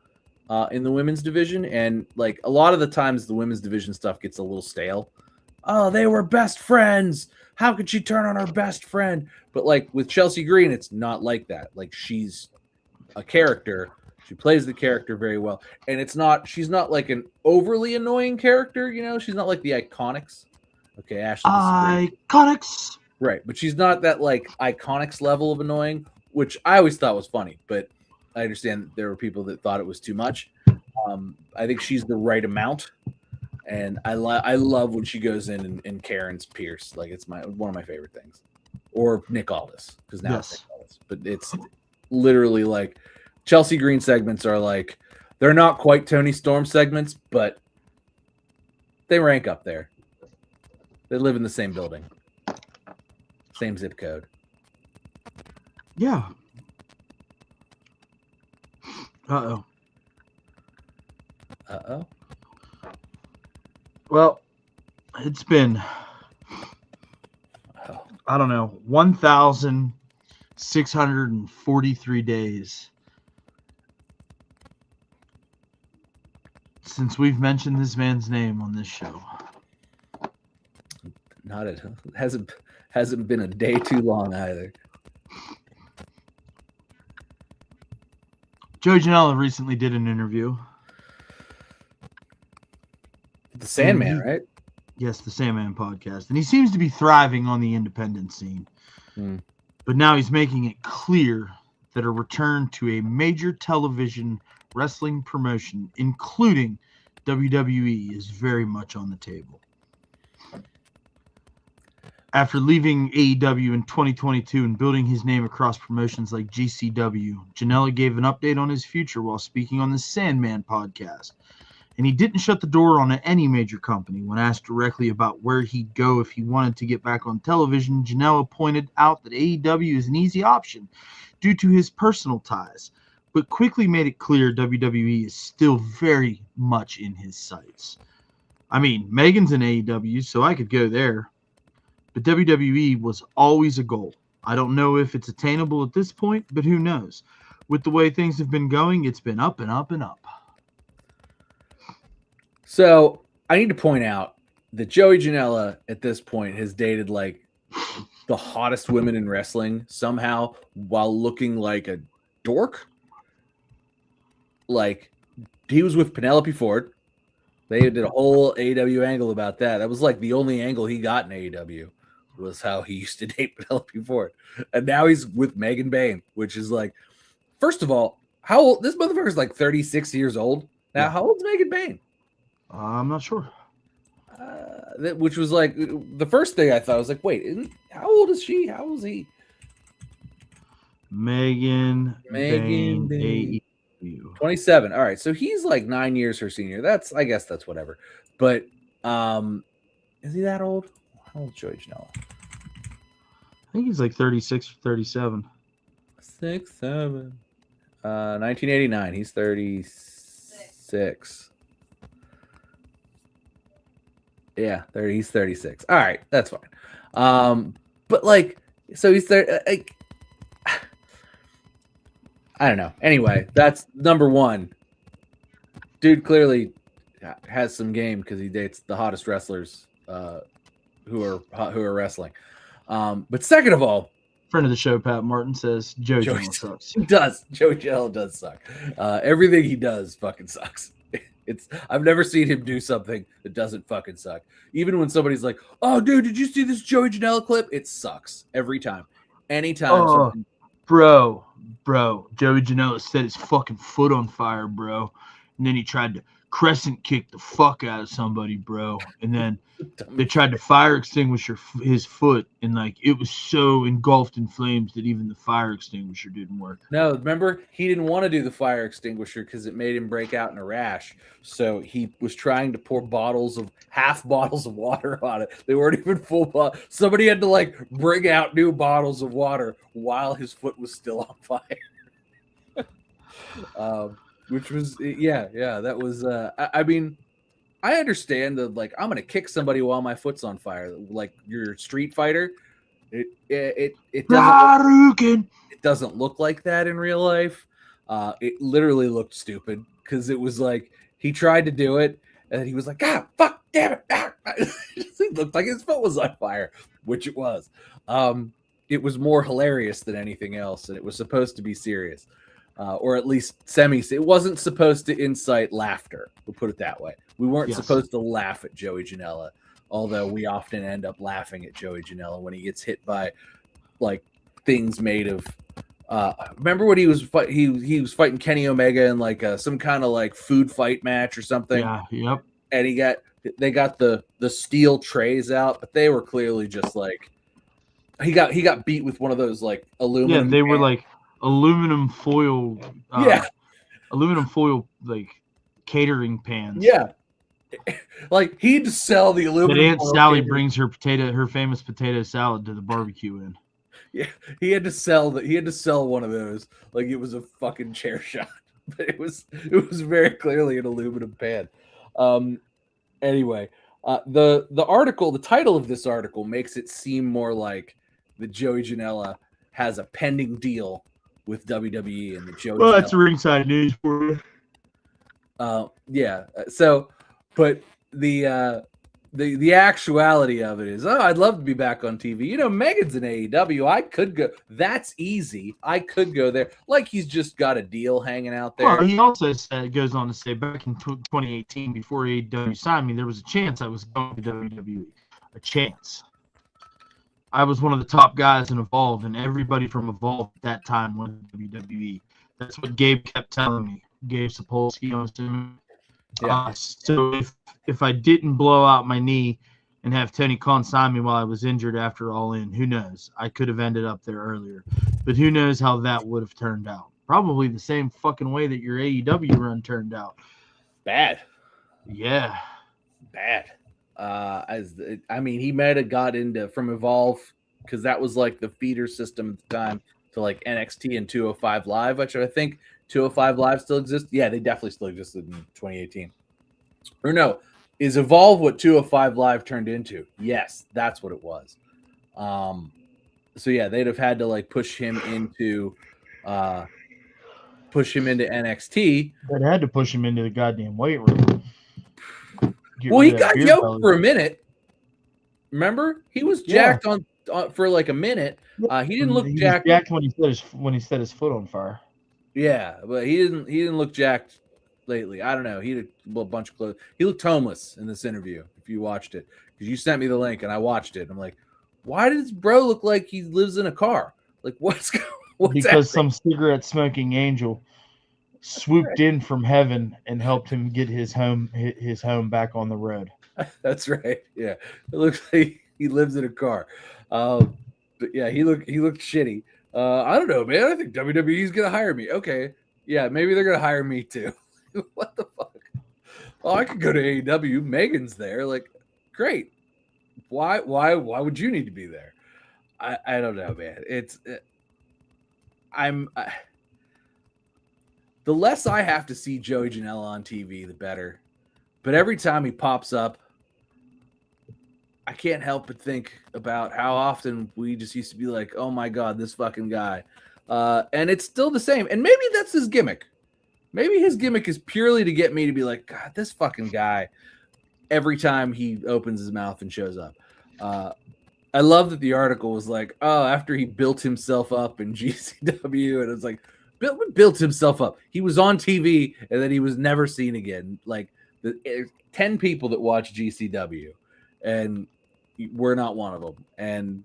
C: in the women's division, and like a lot of the times the women's division stuff gets a little stale. Oh, they were best friends. How could she turn on her best friend? But like with Chelsea Green, it's not like that. Like she's a character. She plays the character very well. And she's not like an overly annoying character, you know? She's not like the Iconics. Okay, Ashley.
A: Iconics.
C: Right, but she's not that like Iconics level of annoying, which I always thought was funny, but I understand there were people that thought it was too much. I think she's the right amount. And I love when she goes in and Karen's Pierce. Like it's one of my favorite things. Or Nick Aldis, because now it's Nick Aldis. But it's literally like Chelsea Green segments are like they're not quite Tony Storm segments, but they rank up there. They live in the same building. Same zip code.
A: Yeah. Uh-oh.
C: Uh-oh.
A: Well, it's been, I don't know, 1,643 days since we've mentioned this man's name on this show.
C: Hasn't been a day too long either.
A: Joey Janela recently did an interview.
C: The Sandman, right?
A: Yes, the Sandman podcast. And he seems to be thriving on the independent scene. But now he's making it clear that a return to a major television wrestling promotion, including WWE, is very much on the table. After leaving AEW in 2022 and building his name across promotions like GCW, Janela gave an update on his future while speaking on the Sandman podcast. And he didn't shut the door on any major company. When asked directly about where he'd go if he wanted to get back on television, Janela pointed out that AEW is an easy option due to his personal ties, but quickly made it clear WWE is still very much in his sights. I mean, Megan's in AEW, so I could go there. But WWE was always a goal. I don't know if it's attainable at this point, but who knows? With the way things have been going, it's been up and up and up.
C: So I need to point out that Joey Janela at this point has dated like the hottest women in wrestling somehow while looking like a dork. Like he was with Penelope Ford. They did a whole AEW angle about that. That was like the only angle he got in AEW was how he used to date Penelope Ford. And now he's with Megan Bayne, which is like, first of all, how old? This motherfucker's like 36 years old. Now, yeah. How old's Megan Bayne?
A: I'm not sure.
C: Which was like the first thing I thought. I was like, wait, how old is she? How old is he?
A: Megan Bayne.
C: 27. All right, so he's like 9 years her senior. I guess that's whatever. But is he that old? How old is Joey Janela?
A: I think he's like 36 or 37.
C: 1989. He's 36. Yeah, he's 36. All right, that's fine. But like, so he's there. Like, I don't know. Anyway, that's number one. Dude clearly has some game because he dates the hottest wrestlers who are wrestling. But second of all,
A: friend of the show, Pat Martin, says Joey Janela sucks.
C: He does. Joey Janela does suck. Everything he does fucking sucks. I've never seen him do something that doesn't fucking suck. Even when somebody's like, "Oh, dude, did you see this Joey Janela clip?" It sucks every time. Anytime.
A: Oh, bro, Joey Janela set his fucking foot on fire, bro, and then he tried to crescent kicked the fuck out of somebody, bro. And then they tried to fire extinguish his foot, and like it was so engulfed in flames that even the fire extinguisher didn't work.
C: No, remember, he didn't want to do the fire extinguisher because it made him break out in a rash. So he was trying to pour half bottles of water on it. They weren't even full bottle. Somebody had to like bring out new bottles of water while his foot was still on fire. Which was, that was, I mean, I understand that, like, I'm going to kick somebody while my foot's on fire. Like your Street Fighter, it doesn't look like that in real life. It literally looked stupid because it was like he tried to do it and he was like, "Ah, fuck, damn it!" It looked like his foot was on fire, which it was. It was more hilarious than anything else, and it was supposed to be serious, or at least semi. It wasn't supposed to incite laughter. We'll put it that way. We weren't supposed to laugh at Joey Janela, although we often end up laughing at Joey Janela when he gets hit by like things made of. Remember when he was fighting Kenny Omega in like some kind of like food fight match or something?
A: Yeah, yep.
C: And they got the steel trays out, but they were clearly just like he got beat with one of those like aluminum.
A: Yeah, they were like aluminum foil. Aluminum foil like catering pans.
C: Yeah. Like he had to sell the aluminum.
A: But Aunt Sally brings her famous potato salad to the barbecue in.
C: Yeah, he had to sell one of those like it was a fucking chair shot. But it was very clearly an aluminum pan. Anyway, the title of this article makes it seem more like that Joey Janela has a pending deal with WWE and the Joey.
A: Well, that's ringside news for you.
C: Yeah. So, but the actuality of it is, I'd love to be back on TV. You know, Megan's in AEW. I could go. That's easy. I could go there. Like he's just got a deal hanging out there.
A: Well, he also goes on to say, back in 2018, before AEW signed me, there was a chance I was going to WWE. A chance. I was one of the top guys in Evolve, and everybody from Evolve at that time went to WWE. That's what Gabe kept telling me. Gabe Sapolsky, I'm assuming. Yeah. So if I didn't blow out my knee and have Tony Khan sign me while I was injured after All In, who knows? I could have ended up there earlier. But who knows how that would have turned out? Probably the same fucking way that your AEW run turned out.
C: Bad.
A: Yeah.
C: Bad. He might have got into from Evolve because that was like the feeder system at the time to like NXT and 205 Live, which I think 205 Live still exists. Yeah, they definitely still existed in 2018. Or no, is Evolve what 205 Live turned into? Yes, that's what it was. So yeah, they'd have had to like push him into NXT.
A: They had to push him into the goddamn weight room.
C: Well, he got yoked for a minute. Remember, he was jacked on for like a minute. He didn't look jacked.
A: When he set his foot on fire.
C: Yeah, but he didn't look jacked lately. I don't know. He had a bunch of clothes. He looked homeless in this interview. If you watched it, because you sent me the link and I watched it. I'm like, why does bro look like he lives in a car? Like what's because happening?
A: Some cigarette smoking angel swooped in from heaven and helped him get his home back on the road.
C: That's right. Yeah, it looks like he lives in a car. But yeah, he looked shitty. I don't know, man. I think WWE's gonna hire me. Okay, yeah, maybe they're gonna hire me too. What the fuck? Oh, I could go to AEW. Megan's there. Like, great. Why would you need to be there? I don't know, man. The less I have to see Joey Janela on TV, the better. But every time he pops up, I can't help but think about how often we just used to be like, oh my God, this fucking guy. And it's still the same. And maybe that's his gimmick. Maybe his gimmick is purely to get me to be like, God, this fucking guy, every time he opens his mouth and shows up. I love that the article was like, oh, after he built himself up in GCW, and it's like, built himself up. He was on TV, and then he was never seen again. Like, 10 people that watch GCW, and we're not one of them. And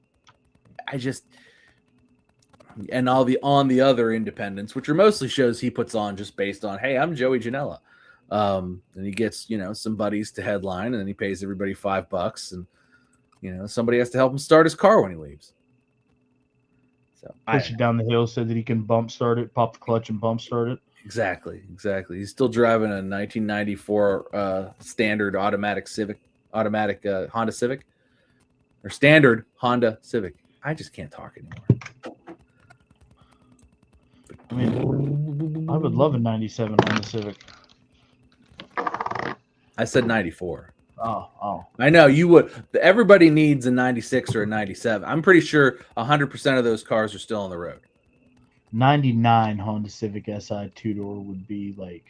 C: all the other independents, which are mostly shows he puts on just based on, hey, I'm Joey Janela. And he gets, some buddies to headline, and then he pays everybody $5, and somebody has to help him start his car when he leaves. So
A: Push it down the hill so that he can bump start it, pop the clutch and bump start it.
C: Exactly. He's still driving a 1994 standard automatic Honda Civic, or standard Honda Civic. I just can't talk anymore.
A: I mean, I would love a 97 Honda Civic.
C: I said 94.
A: Oh.
C: I know you would. Everybody needs a 96 or a 97. I'm pretty sure 100% of those cars are still on the road.
A: 99 Honda Civic SI two-door would be like.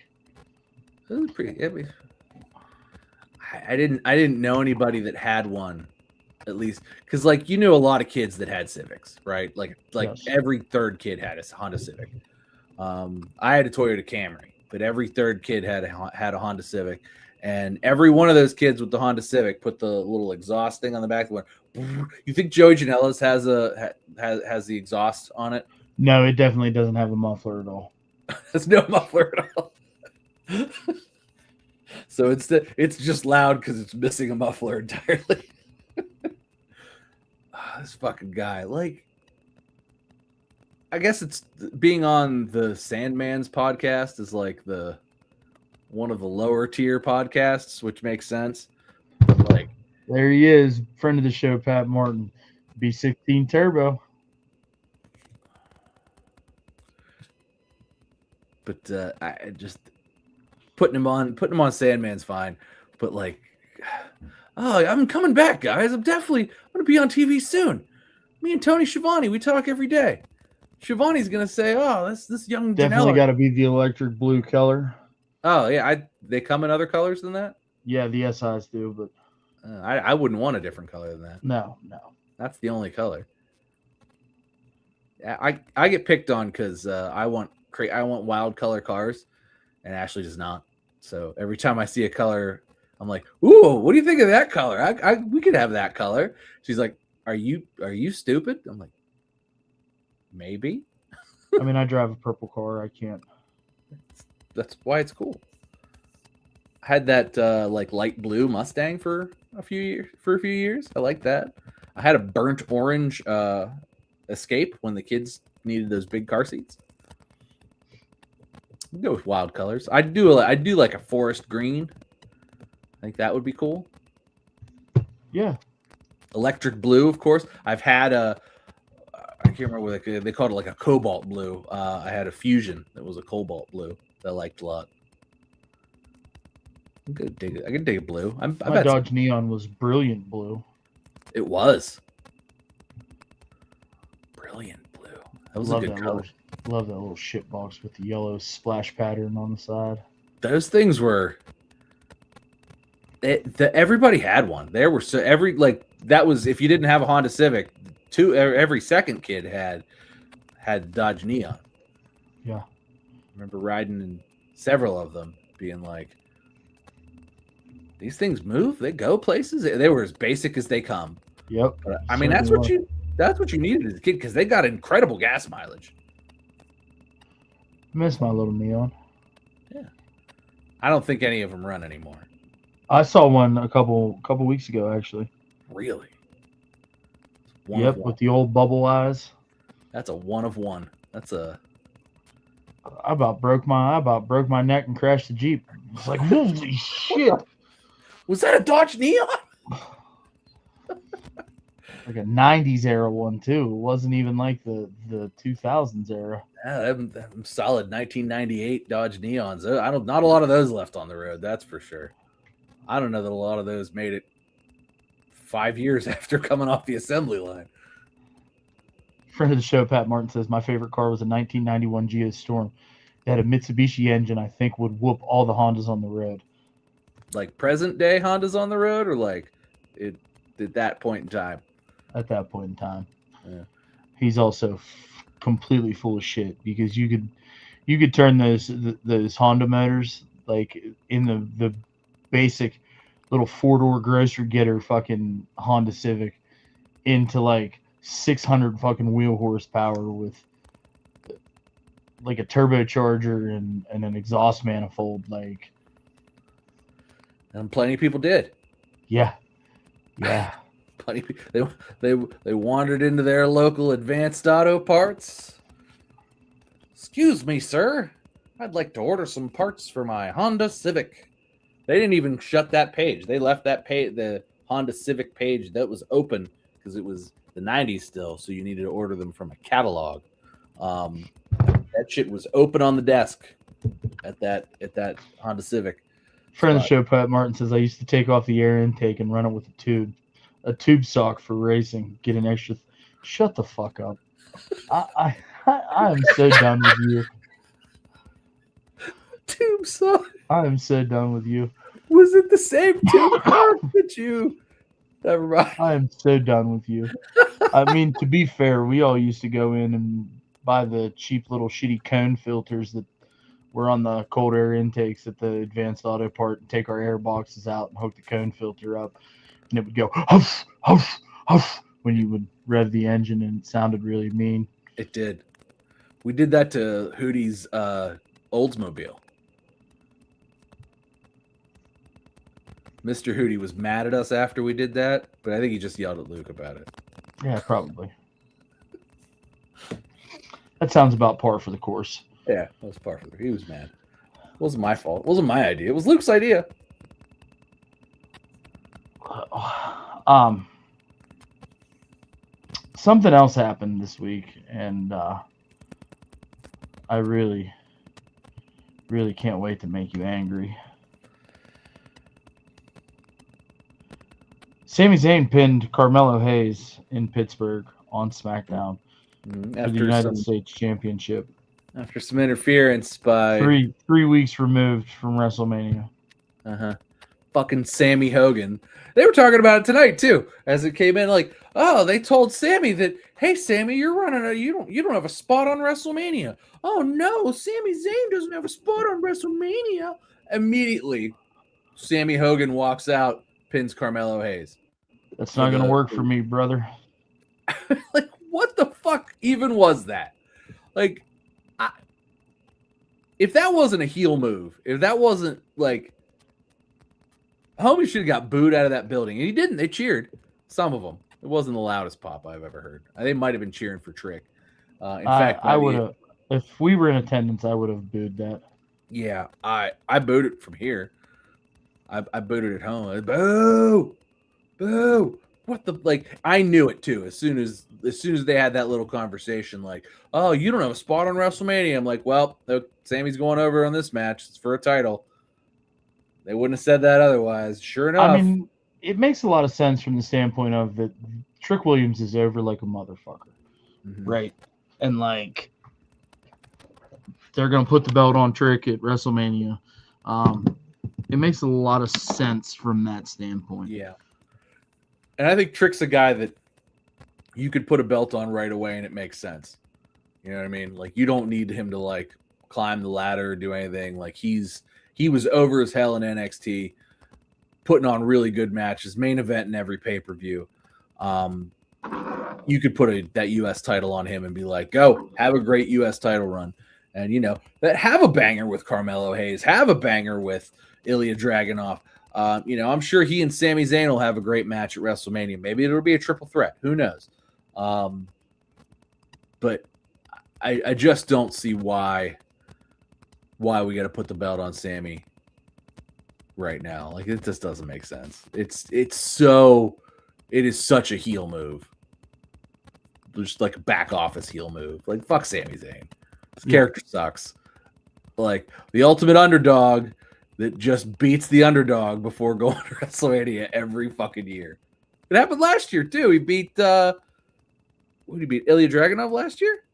C: It was pretty. I didn't know anybody that had one, at least, because you knew a lot of kids that had Civics, right? Like
A: Yes.
C: Every third kid had a Honda Civic. I had a Toyota Camry, but every third kid had a Honda Civic. And every one of those kids with the Honda Civic put the little exhaust thing on the back. You think Joey Janela's has the exhaust on it?
A: No, it definitely doesn't have a muffler at all.
C: There's no muffler at all. So it's just loud because it's missing a muffler entirely. This fucking guy, I guess it's being on the Sandman's podcast is one of the lower tier podcasts, which makes sense.
A: There he is, friend of the show, Pat Martin, B16 Turbo.
C: But I just putting him on Sandman's fine. But I'm coming back, guys. I'm gonna be on TV soon. Me and Tony Schiavone, we talk every day. Schiavone's gonna say, "Oh, this young
A: definitely
C: Janela."
A: Got to be the electric blue color.
C: Oh yeah, they come in other colors than that.
A: Yeah, the SIs do, but
C: I wouldn't want a different color than that.
A: No,
C: That's the only color. I get picked on because I want wild color cars, and Ashley does not. So every time I see a color, I'm like, "Ooh, what do you think of that color? We could have that color." She's like, "Are you stupid?" I'm like, "Maybe."
A: I mean, I drive a purple car. I can't.
C: That's why it's cool. I had that light blue Mustang for a few years. I like that. I had a burnt orange Escape when the kids needed those big car seats. I'll go with wild colors. I do like a forest green. I think that would be cool.
A: Yeah.
C: Electric blue, of course. I've had I can't remember what they called it, a cobalt blue. I had a Fusion that was a cobalt blue that I liked a lot. I could dig a blue.
A: My Dodge Neon was brilliant blue.
C: It was brilliant blue. That was a good color.
A: Love that little shit box with the yellow splash pattern on the side.
C: Those things were. Everybody had one. There were that was, if you didn't have a Honda Civic, every second kid had Dodge Neon.
A: Yeah.
C: I remember riding in several of them, being like, these things move, they go places. They were as basic as they come.
A: Yep.
C: But, I mean, that's what you needed as a kid, because they got incredible gas mileage.
A: Miss my little Neon.
C: Yeah. I don't think any of them run anymore.
A: I saw one a couple weeks ago, actually.
C: Really?
A: Yep, with the old bubble eyes.
C: That's a one of one. That's a.
A: I about broke my neck and crashed the Jeep. It's like, holy shit!
C: Was that a Dodge Neon?
A: Like a '90s era one too. It wasn't even like the 2000s era.
C: Yeah, them solid 1998 Dodge Neons. Not a lot of those left on the road. That's for sure. I don't know that a lot of those made it 5 years after coming off the assembly line.
A: Friend of the show, Pat Martin, says my favorite car was a 1991 Geostorm. It had a Mitsubishi engine. I think would whoop all the Hondas on the road.
C: Like present day Hondas on the road, or like it at that point in time.
A: At that point in time,
C: yeah.
A: He's also completely full of shit, because you could turn those Honda motors, like in the basic little 4-door grocery getter fucking Honda Civic, into like 600 fucking wheel horsepower with like a turbocharger and an exhaust manifold. Like,
C: And plenty of people did.
A: Yeah.
C: Plenty. They wandered into their local Advanced Auto Parts. Excuse me, sir. I'd like to order some parts for my Honda Civic. They didn't even shut that page. They left that page, the Honda Civic page, that was open because it was the 90s still, so you needed to order them from a catalog. That shit was open on the desk at that Honda Civic.
A: Friend of the show, Pat Martin, says I used to take off the air intake and run it with a tube sock for racing. Get an extra. Shut the fuck up. I am so done with you.
C: Tube sock.
A: I am so done with you.
C: Was it the same tube sock that you? Never mind.
A: I am so done with you. I mean, to be fair, we all used to go in and buy the cheap little shitty cone filters that were on the cold air intakes at the Advanced Auto Part and take our air boxes out and hook the cone filter up. And it would go huff, huff, huff when you would rev the engine, and it sounded really mean.
C: It did. We did that to Hootie's Oldsmobile. Mr. Hootie was mad at us after we did that, but I think he just yelled at Luke about it.
A: Yeah, probably. That sounds about par for the course.
C: Yeah, that was par for the. He was mad. It wasn't my fault. It wasn't my idea. It was Luke's idea.
A: Something else happened this week, and I really, really can't wait to make you angry. Sami Zayn pinned Carmelo Hayes in Pittsburgh on SmackDown for the United States Championship.
C: After some interference by
A: three weeks removed from WrestleMania.
C: Fucking Sammy Hogan. They were talking about it tonight too, as it came in. Like, oh, they told Sammy that, hey, Sammy, you're running you don't have a spot on WrestleMania. Oh no, Sami Zayn doesn't have a spot on WrestleMania. Immediately, Sammy Hogan walks out, pins Carmelo Hayes.
A: That's not going to work for me, brother.
C: Like, what the fuck even was that? Like, if that wasn't a heel move, if that wasn't like, homie should have got booed out of that building, and he didn't. They cheered. Some of them. It wasn't the loudest pop I've ever heard. They might have been cheering for Trick. In fact,
A: I would have. If we were in attendance, I would have booed that. Yeah,
C: I booed it from here. I booed it at home. Boo! What the, like? I knew it too. As soon as they had that little conversation, like, oh, you don't have a spot on WrestleMania. I'm like, well, Sammy's going over on this match. It's for a title. They wouldn't have said that otherwise. Sure enough.
A: I mean, it makes a lot of sense from the standpoint of that Trick Williams is over like a motherfucker, right? And like, they're gonna put the belt on Trick at WrestleMania. It makes a lot of sense from that standpoint.
C: Yeah. And I think Trick's a guy that you could put a belt on right away and it makes sense. You know what I mean? Like, you don't need him to like climb the ladder or do anything. Like, he was over as hell in NXT, putting on really good matches, main event in every pay-per-view. You could put that U.S. title on him and be like, go, have a great U.S. title run. And, you know, that have a banger with Carmelo Hayes, have a banger with Ilya Dragunov. You know, I'm sure he and Sami Zayn will have a great match at WrestleMania. Maybe it'll be a triple threat. Who knows? But I just don't see why we got to put the belt on Sammy right now. Like, it just doesn't make sense. It is such a heel move. Just like a back office heel move. Like, fuck Sami Zayn. His character sucks. Like, the ultimate underdog that just beats the underdog before going to WrestleMania every fucking year. It happened last year too. He beat what did he beat? Ilya Dragunov last year?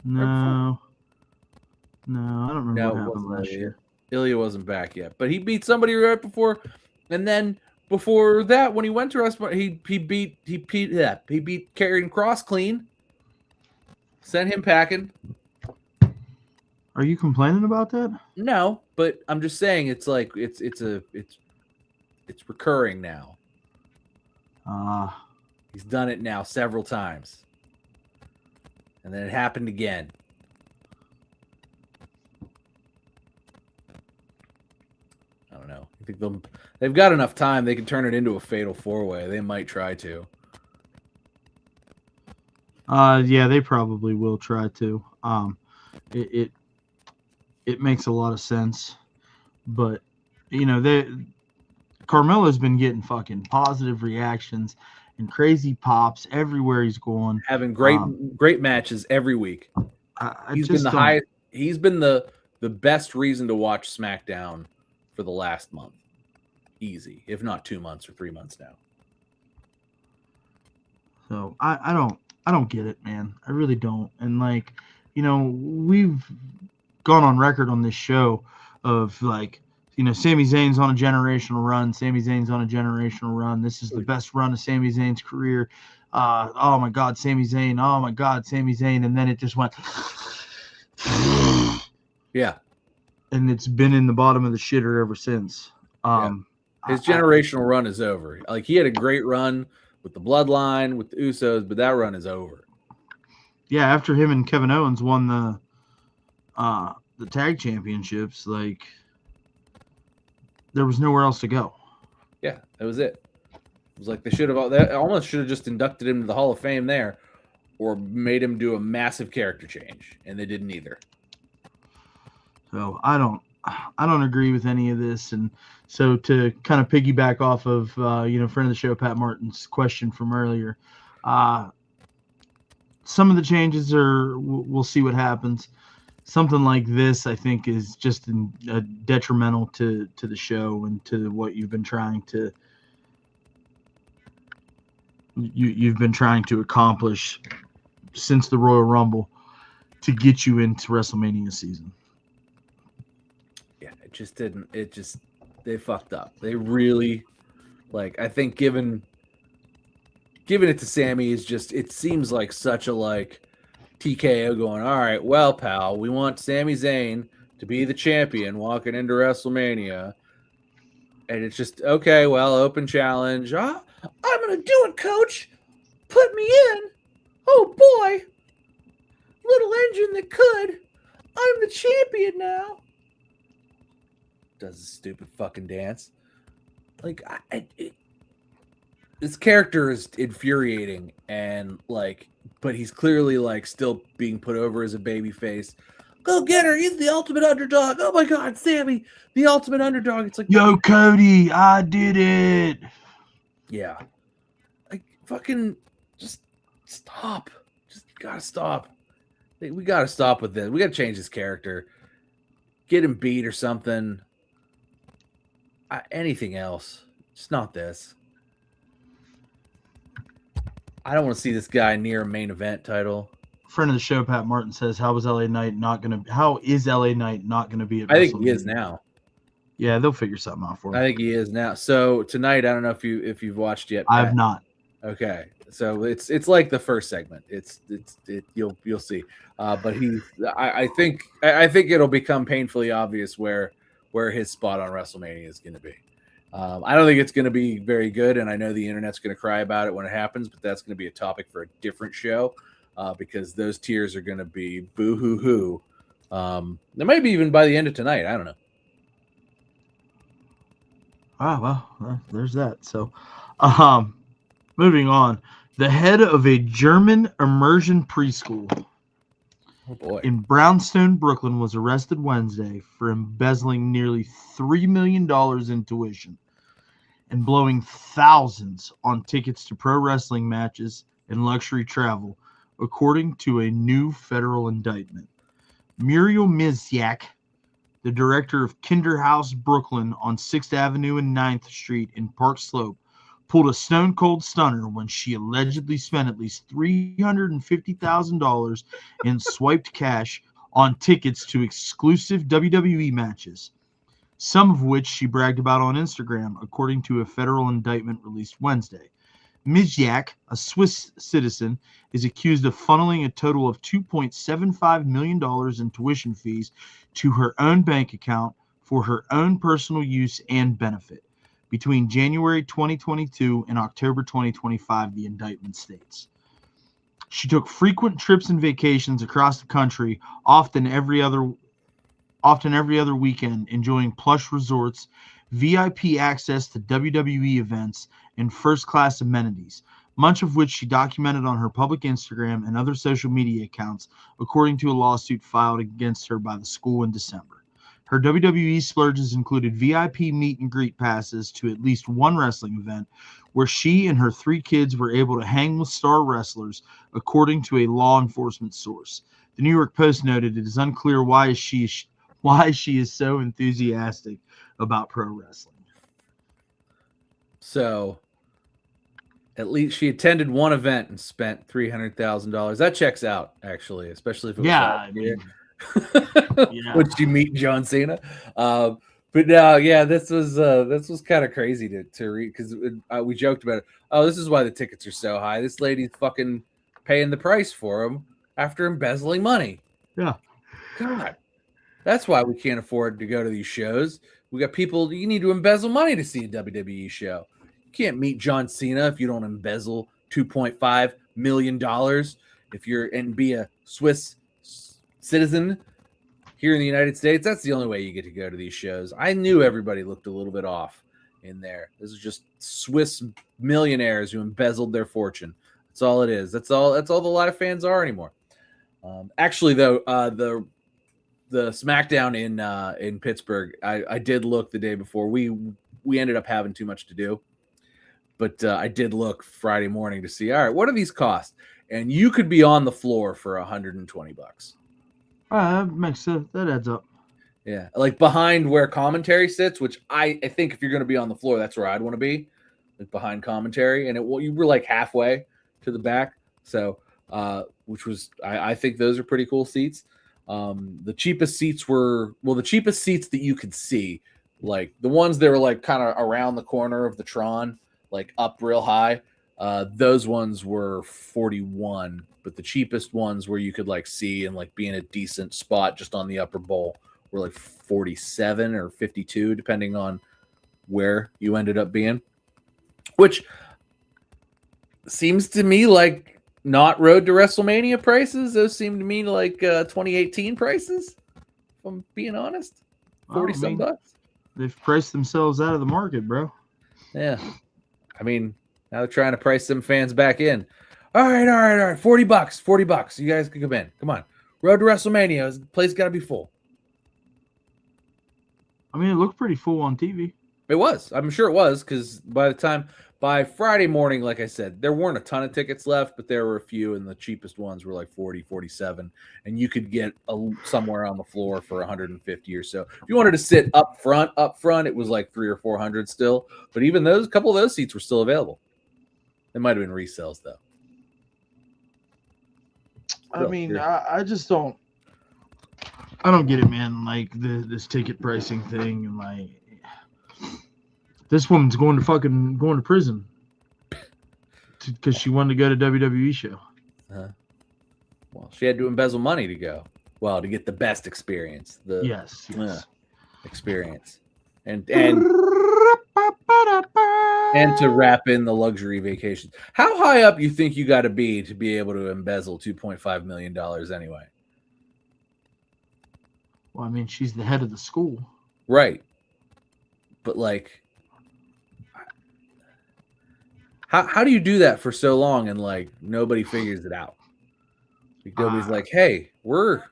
A: No, I don't remember what happened last year.
C: Ilya wasn't back yet, but he beat somebody right before, and then before that, when he went to WrestleMania, he beat Karrion Kross clean. Sent him packing.
A: Are you complaining about that?
C: No, but I'm just saying it's like it's recurring now. He's done it now several times. And then it happened again. I don't know. I think they've got enough time. They can turn it into a fatal 4-way. They might try to.
A: Yeah, they probably will try to. It makes a lot of sense, but Carmelo's been getting fucking positive reactions and crazy pops everywhere he's going.
C: Having great matches every week. He's been the highest. He's been the best reason to watch SmackDown for the last month. Easy, if not 2 months or 3 months now.
A: So I don't get it, man. I really don't. And we've gone on record on this show of Sami Zayn's on a generational run. Sami Zayn's on a generational run. This is the best run of Sami Zayn's career. Oh my God, Sami Zayn. Oh my God, Sami Zayn. And then it just went.
C: Yeah.
A: And it's been in the bottom of the shitter ever since.
C: His generational run is over. Like, he had a great run with the Bloodline, with the Usos, but that run is over.
A: Yeah, after him and Kevin Owens won the tag championships, there was nowhere else to go.
C: Yeah, that was it. It was like they almost should have just inducted him to the Hall of Fame there, or made him do a massive character change, and they didn't either.
A: So I don't agree with any of this. And so to kind of piggyback off of friend of the show Pat Martin's question from earlier, some of the changes we'll see what happens. Something like this, I think, is just detrimental to the show and to what you've been trying to accomplish since the Royal Rumble to get you into WrestleMania season.
C: Yeah, it just didn't. They fucked up. They really, I think giving it to Sammy is just, it seems like such a TKO going, all right, well, pal, we want Sami Zayn to be the champion walking into WrestleMania. And it's just, okay, well, open challenge. I'm going to do it, coach. Put me in. Oh, boy. Little engine that could. I'm the champion now. Does a stupid fucking dance. This character is infuriating, and but he's clearly still being put over as a baby face. Go get her. He's the ultimate underdog. Oh my God, Sammy, the ultimate underdog. It's
A: yo, Cody, I did it.
C: Yeah. Fucking just stop. Just gotta stop. We gotta stop with this. We gotta change his character. Get him beat or something. Anything else. Just not this. I don't want to see this guy near a main event title.
A: Friend of the show, Pat Martin, says, how is LA Knight not going to be at WrestleMania?
C: I think he is now.
A: Yeah, they'll figure something out for him.
C: I think he is now. So tonight, I don't know if you've watched yet.
A: I have not.
C: Okay. So it's like the first segment. You'll see. But I think it'll become painfully obvious where his spot on WrestleMania is going to be. I don't think it's going to be very good, and I know the internet's going to cry about it when it happens, but that's going to be a topic for a different show because those tears are going to be boo-hoo-hoo. There might be even by the end of tonight. I don't know.
A: Well, there's that. So, moving on. The head of a German immersion preschool in Brownstone, Brooklyn, was arrested Wednesday for embezzling nearly $3 million in tuition and blowing thousands on tickets to pro wrestling matches and luxury travel, according to a new federal indictment. Muriel Mizyak, the director of Kinderhouse Brooklyn on 6th Avenue and 9th Street in Park Slope, pulled a stone-cold stunner when she allegedly spent at least $350,000 in swiped cash on tickets to exclusive WWE matches, some of which she bragged about on Instagram, according to a federal indictment released Wednesday. Mizyak, a Swiss citizen, is accused of funneling a total of $2.75 million in tuition fees to her own bank account for her own personal use and benefit. Between January 2022 and October 2025, the indictment states. She took frequent trips and vacations across the country, often every other weekend, enjoying plush resorts, VIP access to WWE events, and first-class amenities, much of which she documented on her public Instagram and other social media accounts, according to a lawsuit filed against her by the school in December. Her WWE splurges included VIP meet and greet passes to at least one wrestling event, where she and her 3 kids were able to hang with star wrestlers, according to a law enforcement source. The New York Post noted it is unclear why she is so enthusiastic about pro wrestling.
C: So, at least she attended one event and spent $300,000. That checks out, actually, especially if it was last year. Would she meet John Cena? But no, yeah, this was kind of crazy to read, because we joked about it. Oh, this is why the tickets are so high. This lady's fucking paying the price for them after embezzling money.
A: Yeah.
C: God, that's why we can't afford to go to these shows. We got people, you need to embezzle money to see a WWE show. You can't meet John Cena if you don't embezzle $2.5 million if you're and be a Swiss citizen here in the United States. That's the only way you get to go to these shows. I knew everybody looked a little bit off in there. This is just Swiss millionaires who embezzled their fortune. That's all it is. That's all the live fans are anymore. Actually, though, the SmackDown in Pittsburgh, I did look the day before. We ended up having too much to do, but I did look Friday morning to see, all right, what do these cost? And you could be on the floor for $120.
A: That makes sense. That adds up.
C: Yeah, like behind where commentary sits, which I think if you're going to be on the floor, that's where I'd want to be, like behind commentary. And you were like halfway to the back, so which was I think those are pretty cool seats. The cheapest seats the cheapest seats that you could see, like the ones that were like kind of around the corner of the Tron, like up real high. Those ones were $41, but the cheapest ones where you could like see and like be in a decent spot just on the upper bowl were like $47 or $52, depending on where you ended up being, which seems to me like not Road to WrestleMania prices. Those seem to me like 2018 prices, if I'm being honest. 40 bucks.
A: They've priced themselves out of the market, bro.
C: Yeah. I mean, now they're trying to price some fans back in. All right. $40. You guys can come in. Come on. Road to WrestleMania. The place got to be full.
A: I mean, it looked pretty full on TV.
C: It was. I'm sure it was, because by Friday morning, like I said, there weren't a ton of tickets left, but there were a few, and the cheapest ones were like 40, 47, and you could get somewhere on the floor for 150 or so. If you wanted to sit up front, it was like 300 or 400 still, but even a couple of those seats were still available. They might have been resells, though.
A: I mean, I just don't. I don't get it, man. Like this ticket pricing thing, and like this woman's going to prison because she wanted to go to WWE show.
C: Well, she had to embezzle money to go. Well, to get the best experience.
A: Yes.
C: Experience, and to wrap in the luxury vacations. How high up you think you got to be able to embezzle $2.5 million anyway?
A: Well, I mean, she's the head of the school.
C: Right. But like, how do you do that for so long and like nobody figures it out? Like, nobody's like, hey, we're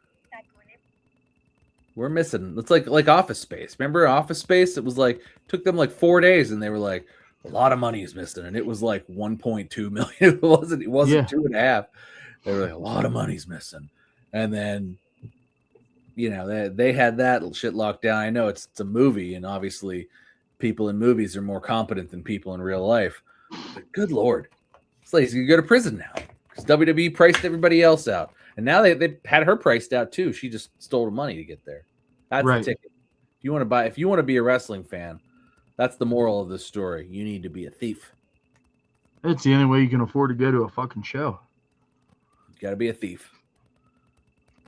C: missing. It's like Office Space. Remember Office Space? It was like, took them like 4 days and they were like, a lot of money is missing. And it was like 1.2 million. It wasn't 2.5. They were like, a lot of money's missing. And then, you know, they had that shit locked down. I know it's a movie, and obviously people in movies are more competent than people in real life. But good Lord, this lady's gonna go to prison now because WWE priced everybody else out. And now they had her priced out too. She just stole the money to get there. That's the ticket. If you want to be a wrestling fan, that's the moral of this story. You need to be a thief.
A: It's the only way you can afford to go to a fucking show.
C: You gotta be a thief.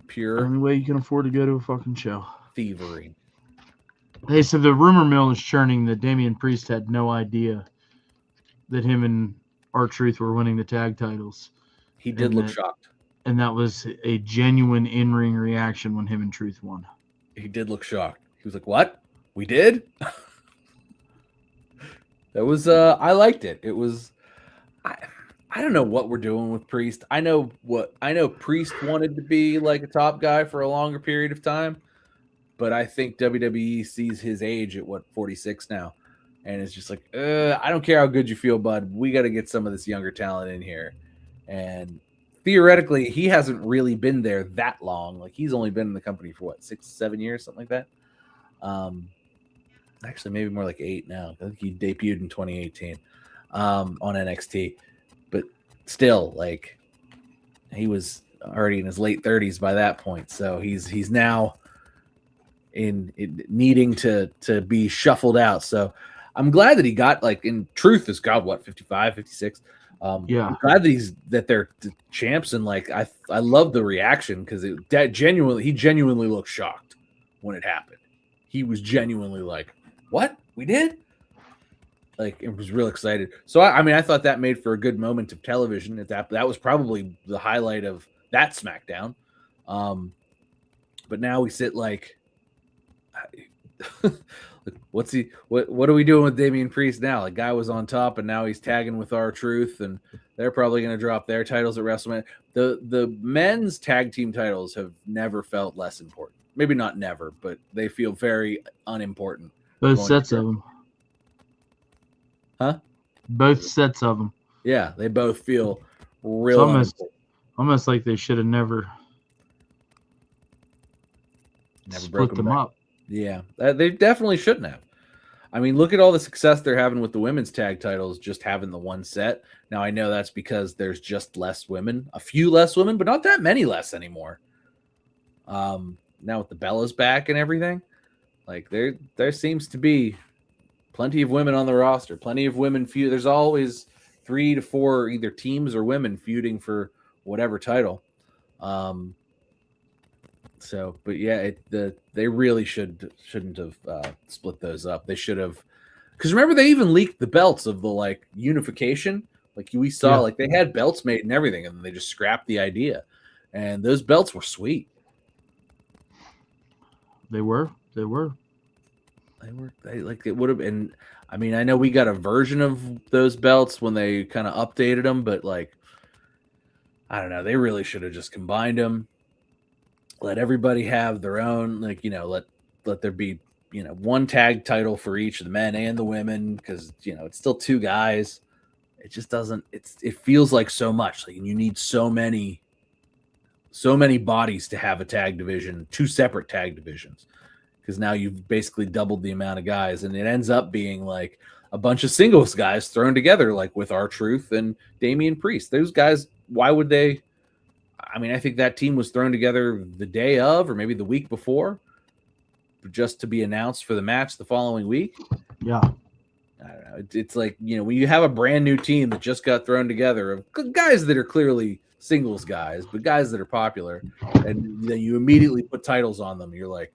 C: Pure
A: only way you can afford to go to a fucking show.
C: Thievery.
A: Hey, so the rumor mill is churning that Damian Priest had no idea that him and R-Truth were winning the tag titles.
C: He did look shocked.
A: And that was a genuine in-ring reaction when him and Truth won.
C: He did look shocked. He was like, what? We did? That was I liked it. It was I don't know what we're doing with Priest. I know Priest wanted to be like a top guy for a longer period of time, but I think WWE sees his age at 46 now, and it's just like, I don't care how good you feel, bud. We got to get some of this younger talent in here, and theoretically, he hasn't really been there that long. Like he's only been in the company for what 6-7 years, something like that. Actually, maybe more like 8 now. I think he debuted in 2018 on NXT, but still, like he was already in his late 30s by that point. So he's now in needing to be shuffled out. So I'm glad that he got, like, in truth, is God, what, 55, 56.
A: Yeah.
C: I'm glad that they're the champs, and like I love the reaction because he genuinely looked shocked when it happened. He was genuinely like, "What? We did?" Like, it was real excited. So I thought that made for a good moment of television. That was probably the highlight of that SmackDown. But now we sit like, what are we doing with Damian Priest now? Like, guy was on top, and now he's tagging with R-Truth, and they're probably going to drop their titles at WrestleMania. The men's tag team titles have never felt less important. Maybe not never, but they feel very unimportant.
A: Both sets of them.
C: Huh?
A: Both sets of them.
C: Yeah, they both feel real.
A: Almost like they should have never
C: broke
A: them up.
C: Yeah, they definitely shouldn't have. I mean, look at all the success they're having with the women's tag titles, just having the one set. Now, I know that's because there's just less women, a few less women, but not that many less anymore. Now with the Bellas back and everything, like there seems to be plenty of women on the roster, plenty of women feud. There's always 3 to 4 either teams or women feuding for whatever title. So, but yeah, they really shouldn't have split those up. They should have, because remember they even leaked the belts of the like unification. Like we saw, like they had belts made and everything, and they just scrapped the idea. And those belts were sweet.
A: They were.
C: They like, it would have been. I mean, I know we got a version of those belts when they kind of updated them, but like, I don't know. They really should have just combined them. Let everybody have their own, like, let there be, one tag title for each of the men and the women, because, it's still 2 guys. It just doesn't, it feels like so much. Like, you need so many bodies to have a tag division, 2 separate tag divisions, because now you've basically doubled the amount of guys, and it ends up being like a bunch of singles guys thrown together, like with R-Truth and Damian Priest. Those guys, why would they? I mean, I think that team was thrown together the day of, or maybe the week before, just to be announced for the match the following week.
A: Yeah.
C: I don't know. It's like, when you have a brand new team that just got thrown together of guys that are clearly singles guys, but guys that are popular, and then you immediately put titles on them. You're like,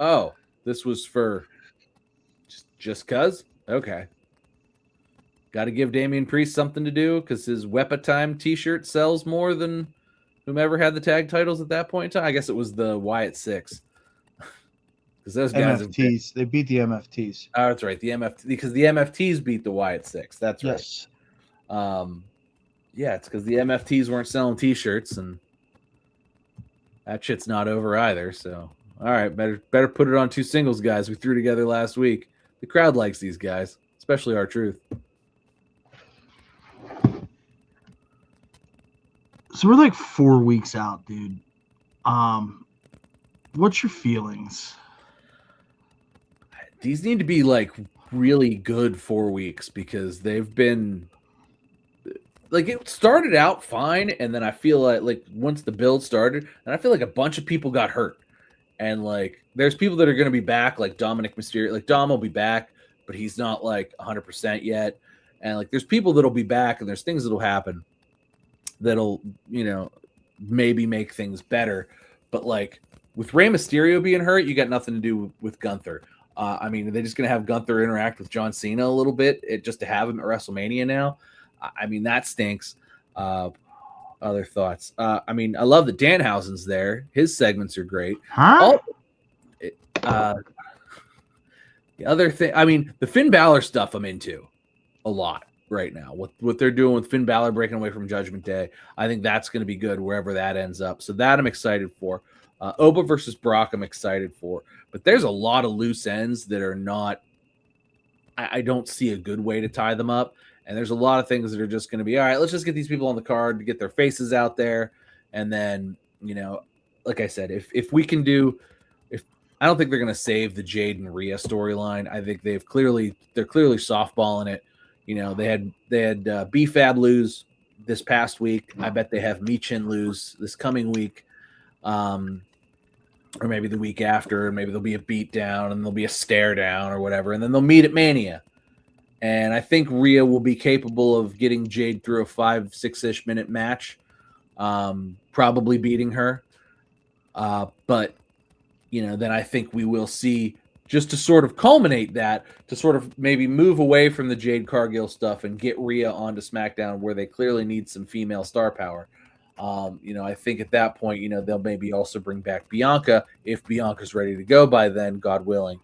C: oh, this was for just cuz? Okay. Got to give Damian Priest something to do because his Wepa Time t-shirt sells more than whomever had the tag titles at that point in time. I guess it was the Wyatt 6. Because those guys
A: MFTs, they beat the MFTs.
C: Oh, that's right. The MFT, because the MFTs beat the Wyatt 6. That's right.
A: Yes.
C: Yeah, it's because the MFTs weren't selling t-shirts, and that shit's not over either. So, all right, better put it on 2 singles guys we threw together last week. The crowd likes these guys, especially R-Truth.
A: So we're like 4 weeks out, dude. What's your feelings?
C: These need to be like really good 4 weeks, because they've been like, it started out fine, and then I feel like once the build started, and I feel like a bunch of people got hurt, and like there's people that are going to be back, like Dominic Mysterio. Like Dom will be back, but he's not like 100% yet, and like there's people that'll be back, and there's things that'll happen that'll, maybe make things better. But like with Rey Mysterio being hurt, you got nothing to do with Gunther. I mean, they're just going to have Gunther interact with John Cena a little bit, just to have him at WrestleMania now. I mean, that stinks. Other thoughts? I mean, I love that Danhausen's there. His segments are great.
A: Huh?
C: The other thing, I mean, the Finn Balor stuff I'm into. a lot right now. What they're doing with Finn Balor breaking away from Judgment Day, I think that's going to be good wherever that ends up. So that I'm excited for. Oba versus Brock, I'm excited for. But there's a lot of loose ends that are not. I don't see a good way to tie them up. And there's a lot of things that are just going to be, all right, let's just get these people on the card to get their faces out there. And then, like I said, if we can do, I don't think they're going to save the Jade and Rhea storyline. I think they're clearly softballing it. They had BFAB lose this past week. I bet they have Michin lose this coming week. Or maybe the week after, maybe there'll be a beat down and there'll be a stare down or whatever. And then they'll meet at Mania. And I think Rhea will be capable of getting Jade through a 5-6-ish minute match, probably beating her. But, then I think we will see, just to sort of culminate that, to sort of maybe move away from the Jade Cargill stuff and get Rhea onto SmackDown where they clearly need some female star power. I think at that point, they'll maybe also bring back Bianca if Bianca's ready to go by then, God willing.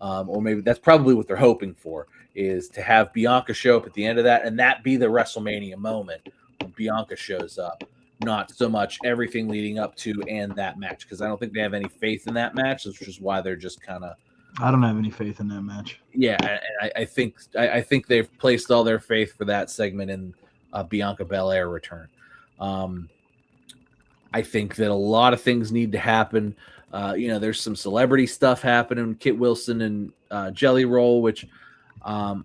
C: Or maybe that's probably what they're hoping for, is to have Bianca show up at the end of that and that be the WrestleMania moment when Bianca shows up, not so much everything leading up to and that match, because I don't think they have any faith in that match, which is why they're just kind of.
A: I don't have any faith in that match.
C: Yeah, and I think they've placed all their faith for that segment in Bianca Belair return. I think that a lot of things need to happen. There's some celebrity stuff happening. Kit Wilson and Jelly Roll, which I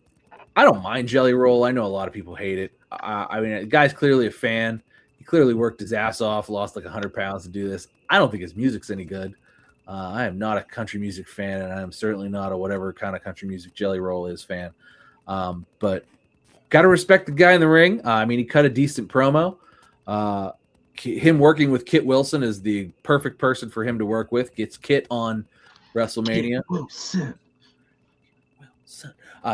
C: don't mind Jelly Roll. I know a lot of people hate it. The guy's clearly a fan. He clearly worked his ass off, lost like 100 pounds to do this. I don't think his music's any good. I am not a country music fan, and I'm certainly not a whatever kind of country music Jelly Roll is fan. But got to respect the guy in the ring. He cut a decent promo. Him working with Kit Wilson is the perfect person for him to work with. Gets Kit on WrestleMania.
A: Kit Wilson.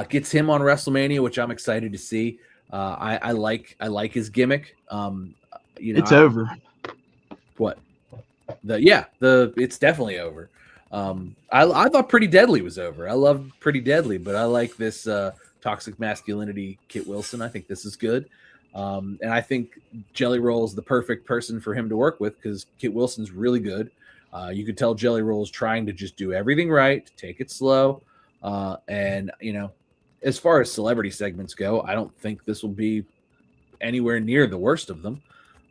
C: Gets him on WrestleMania, which I'm excited to see. I like his gimmick.
A: It's over.
C: What? It's definitely over. I thought Pretty Deadly was over. I loved Pretty Deadly, but I like this toxic masculinity Kit Wilson. I think this is good. And I think Jelly Roll is the perfect person for him to work with because Kit Wilson's really good. You could tell Jelly Roll is trying to just do everything right, take it slow. And as far as celebrity segments go, I don't think this will be anywhere near the worst of them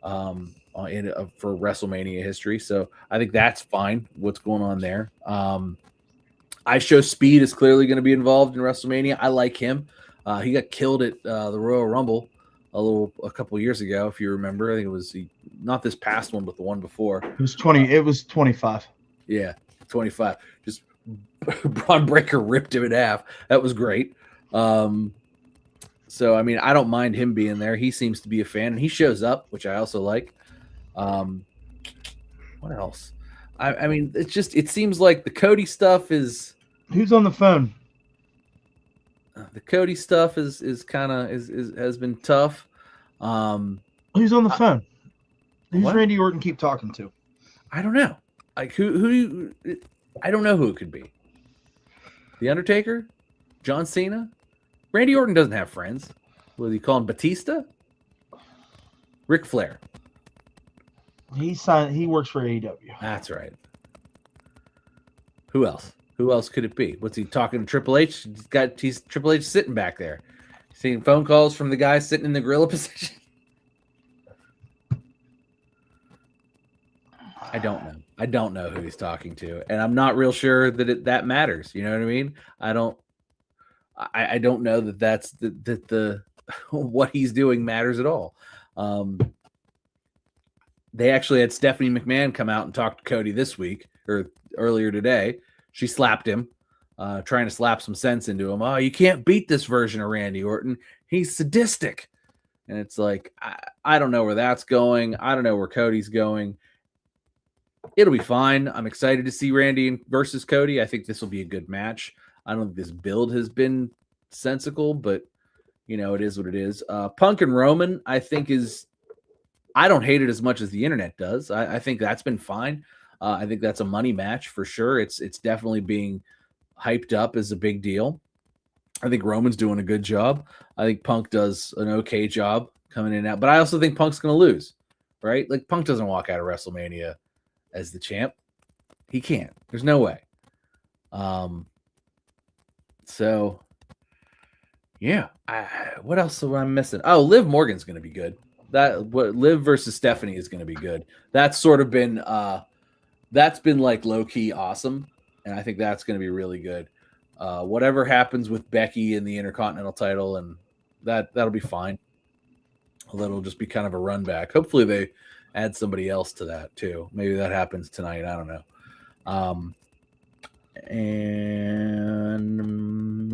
C: for WrestleMania history. So I think that's fine. What's going on there? I Show Speed is clearly going to be involved in WrestleMania. I like him. He got killed at the Royal Rumble a couple years ago, if you remember. I think it was not this past one, but the one before.
A: It was 20. It was 25.
C: Yeah, 25. Just Braun Breaker ripped him in half. That was great. So I don't mind him being there. He seems to be a fan, and he shows up, which I also like. What else? It seems like the Cody stuff is.
A: Who's on the phone?
C: The Cody stuff has been tough.
A: Who's on the phone? Who's
C: what?
A: Randy Orton keep talking to?
C: I don't know. Like who? I don't know who it could be. The Undertaker, John Cena, Randy Orton doesn't have friends. What do you call him? Batista, Ric Flair.
A: He works for AEW.
C: That's right. Who else? Who else could it be? What's he talking to Triple H? He's Triple H sitting back there. Seeing phone calls from the guy sitting in the gorilla position. I don't know. I don't know who he's talking to, and I'm not real sure that that matters. You know what I mean? I don't know that that's the what he's doing matters at all. They actually had Stephanie McMahon come out and talk to Cody this week or earlier today. She slapped him, trying to slap some sense into him. Oh, you can't beat this version of Randy Orton. He's sadistic. And it's like, I don't know where that's going. I don't know where Cody's going. It'll be fine. I'm excited to see Randy versus Cody. I think this will be a good match. I don't think this build has been sensical, but, it is what it is. Punk and Roman, I think I don't hate it as much as the internet does. I think that's been fine. I think that's a money match for sure. It's definitely being hyped up as a big deal. I think Roman's doing a good job. I think Punk does an okay job coming in and out, but I also think Punk's going to lose, right? Like Punk doesn't walk out of WrestleMania as the champ. He can't. There's no way. So yeah. What else am I missing? Oh, Liv Morgan's going to be good. Liv versus Stephanie is going to be good. That's sort of been that's been like low key awesome, and I think that's going to be really good. Whatever happens with Becky in the Intercontinental title, and that'll be fine. That'll just be kind of a run back. Hopefully they add somebody else to that too. Maybe that happens tonight. I don't know. And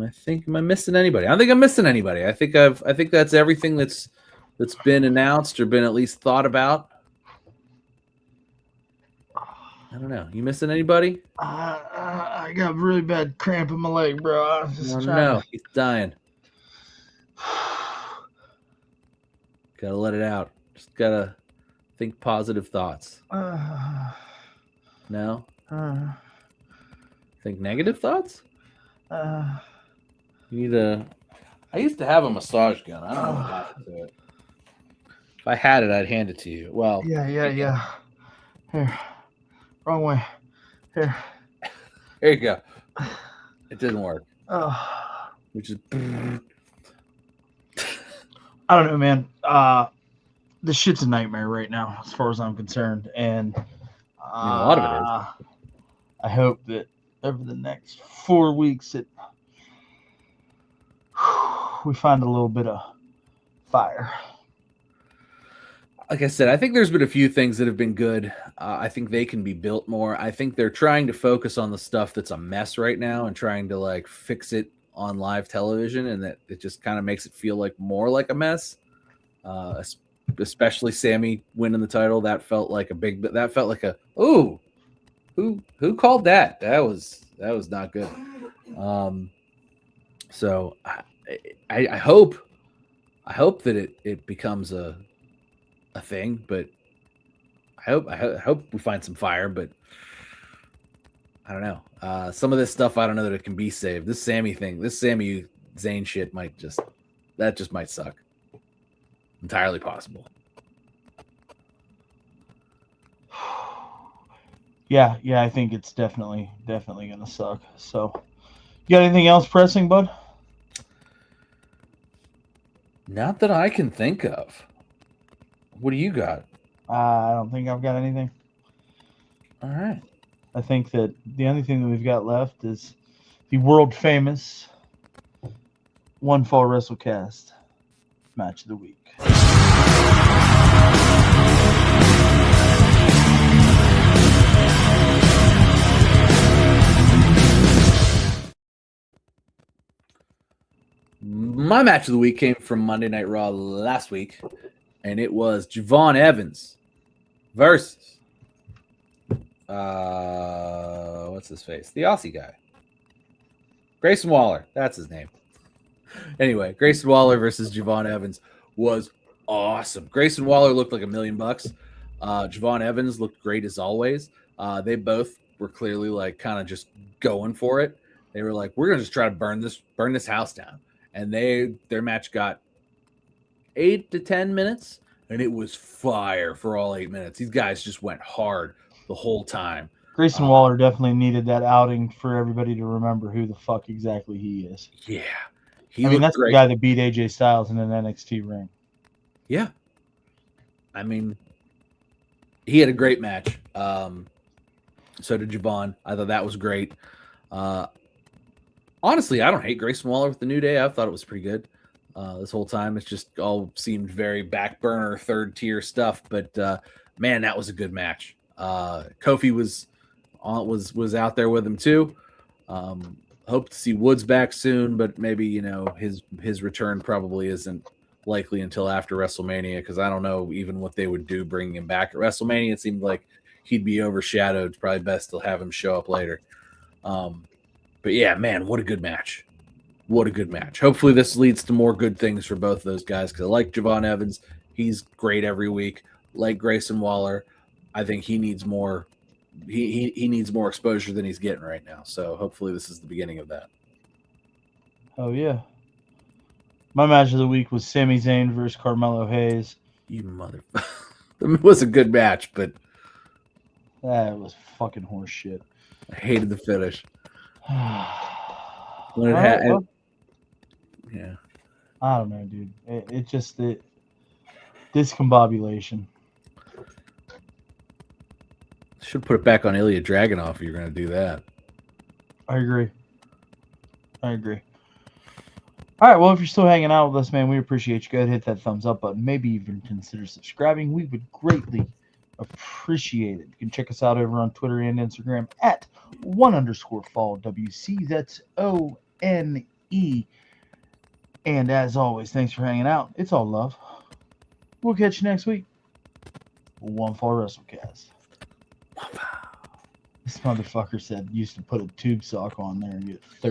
C: I think, am I missing anybody? I don't think I'm missing anybody. I think that's everything that's been announced or been at least thought about. I don't know. You missing anybody?
A: I got really bad cramp in my leg, bro.
C: No, he's dying. Gotta let it out. Just gotta think positive thoughts. No? Think negative thoughts? You need a... I used to have a massage gun. I don't know what happened to it. If I had it, I'd hand it to you. Well...
A: Yeah. Here. Wrong way. Here.
C: There you go. It didn't work. Which is...
A: I don't know, man. This shit's a nightmare right now, as far as I'm concerned. And
C: a lot of it is.
A: I hope that over the next 4 weeks that we find a little bit of fire.
C: Like I said, I think there's been a few things that have been good. I think they can be built more. I think they're trying to focus on the stuff that's a mess right now and trying to like fix it on live television, and that it just kind of makes it feel like more like a mess. Especially Sammy winning the title, that felt like a ooh, who called that? That was not good. So I hope that it becomes a thing, but I hope we find some fire, but I don't know. Some of this stuff, I don't know that it can be saved. This Sami Zayn shit might just suck. Entirely possible.
A: Yeah, I think it's definitely gonna suck. So, you got anything else pressing, bud?
C: Not that I can think of. What do you got?
A: I don't think I've got anything.
C: All right.
A: I think that the only thing that we've got left is the world famous One Fall WrestleCast match of the week.
C: My match of the week came from Monday Night Raw last week, and it was Javon Evans versus what's his face? The Aussie guy. Grayson Waller. That's his name. Anyway, Grayson Waller versus Javon Evans was awesome. Grayson Waller looked like $1 million. Javon Evans looked great as always. They both were clearly like kind of just going for it. They were like, we're gonna just try to burn this house down. And their match got 8 to 10 minutes, and it was fire for all 8 minutes. These guys just went hard the whole time.
A: Grayson Waller definitely needed that outing for everybody to remember who the fuck exactly he is.
C: Yeah.
A: That's great. The guy that beat AJ Styles in an NXT ring.
C: Yeah. I mean, he had a great match. So did Javon. I thought that was great. Honestly, I don't hate Grayson Waller with the New Day. I thought it was pretty good this whole time. It's just all seemed very back burner, third tier stuff. But man, that was a good match. Kofi was out there with him too. Hope to see Woods back soon, but maybe his return probably isn't likely until after WrestleMania, because I don't know even what they would do bringing him back at WrestleMania. It seemed like he'd be overshadowed. It's probably best to have him show up later. But yeah, man, what a good match. What a good match. Hopefully this leads to more good things for both of those guys, because I like Javon Evans. He's great every week. Like Grayson Waller, I think he needs more. He needs more exposure than he's getting right now. So hopefully this is the beginning of that.
A: Oh yeah. My match of the week was Sami Zayn versus Carmelo Hayes.
C: You motherfucker. It was a good match, but
A: That was fucking horse shit.
C: I hated the finish. When it
A: All right,
C: had,
A: well,
C: yeah.
A: I don't know, dude. It just discombobulation.
C: Should put it back on Ilya Dragunov if you're going to do that.
A: I agree. All right, well, if you're still hanging out with us, man, we appreciate you. Go ahead and hit that thumbs up button. Maybe even consider subscribing. We would greatly appreciate it. You can check us out over on Twitter and Instagram at @1_FallWC. That's ONE. And as always, thanks for hanging out. It's all love. We'll catch you next week. One Fall WrestleCast. This motherfucker said used to put a tube sock on there and get 30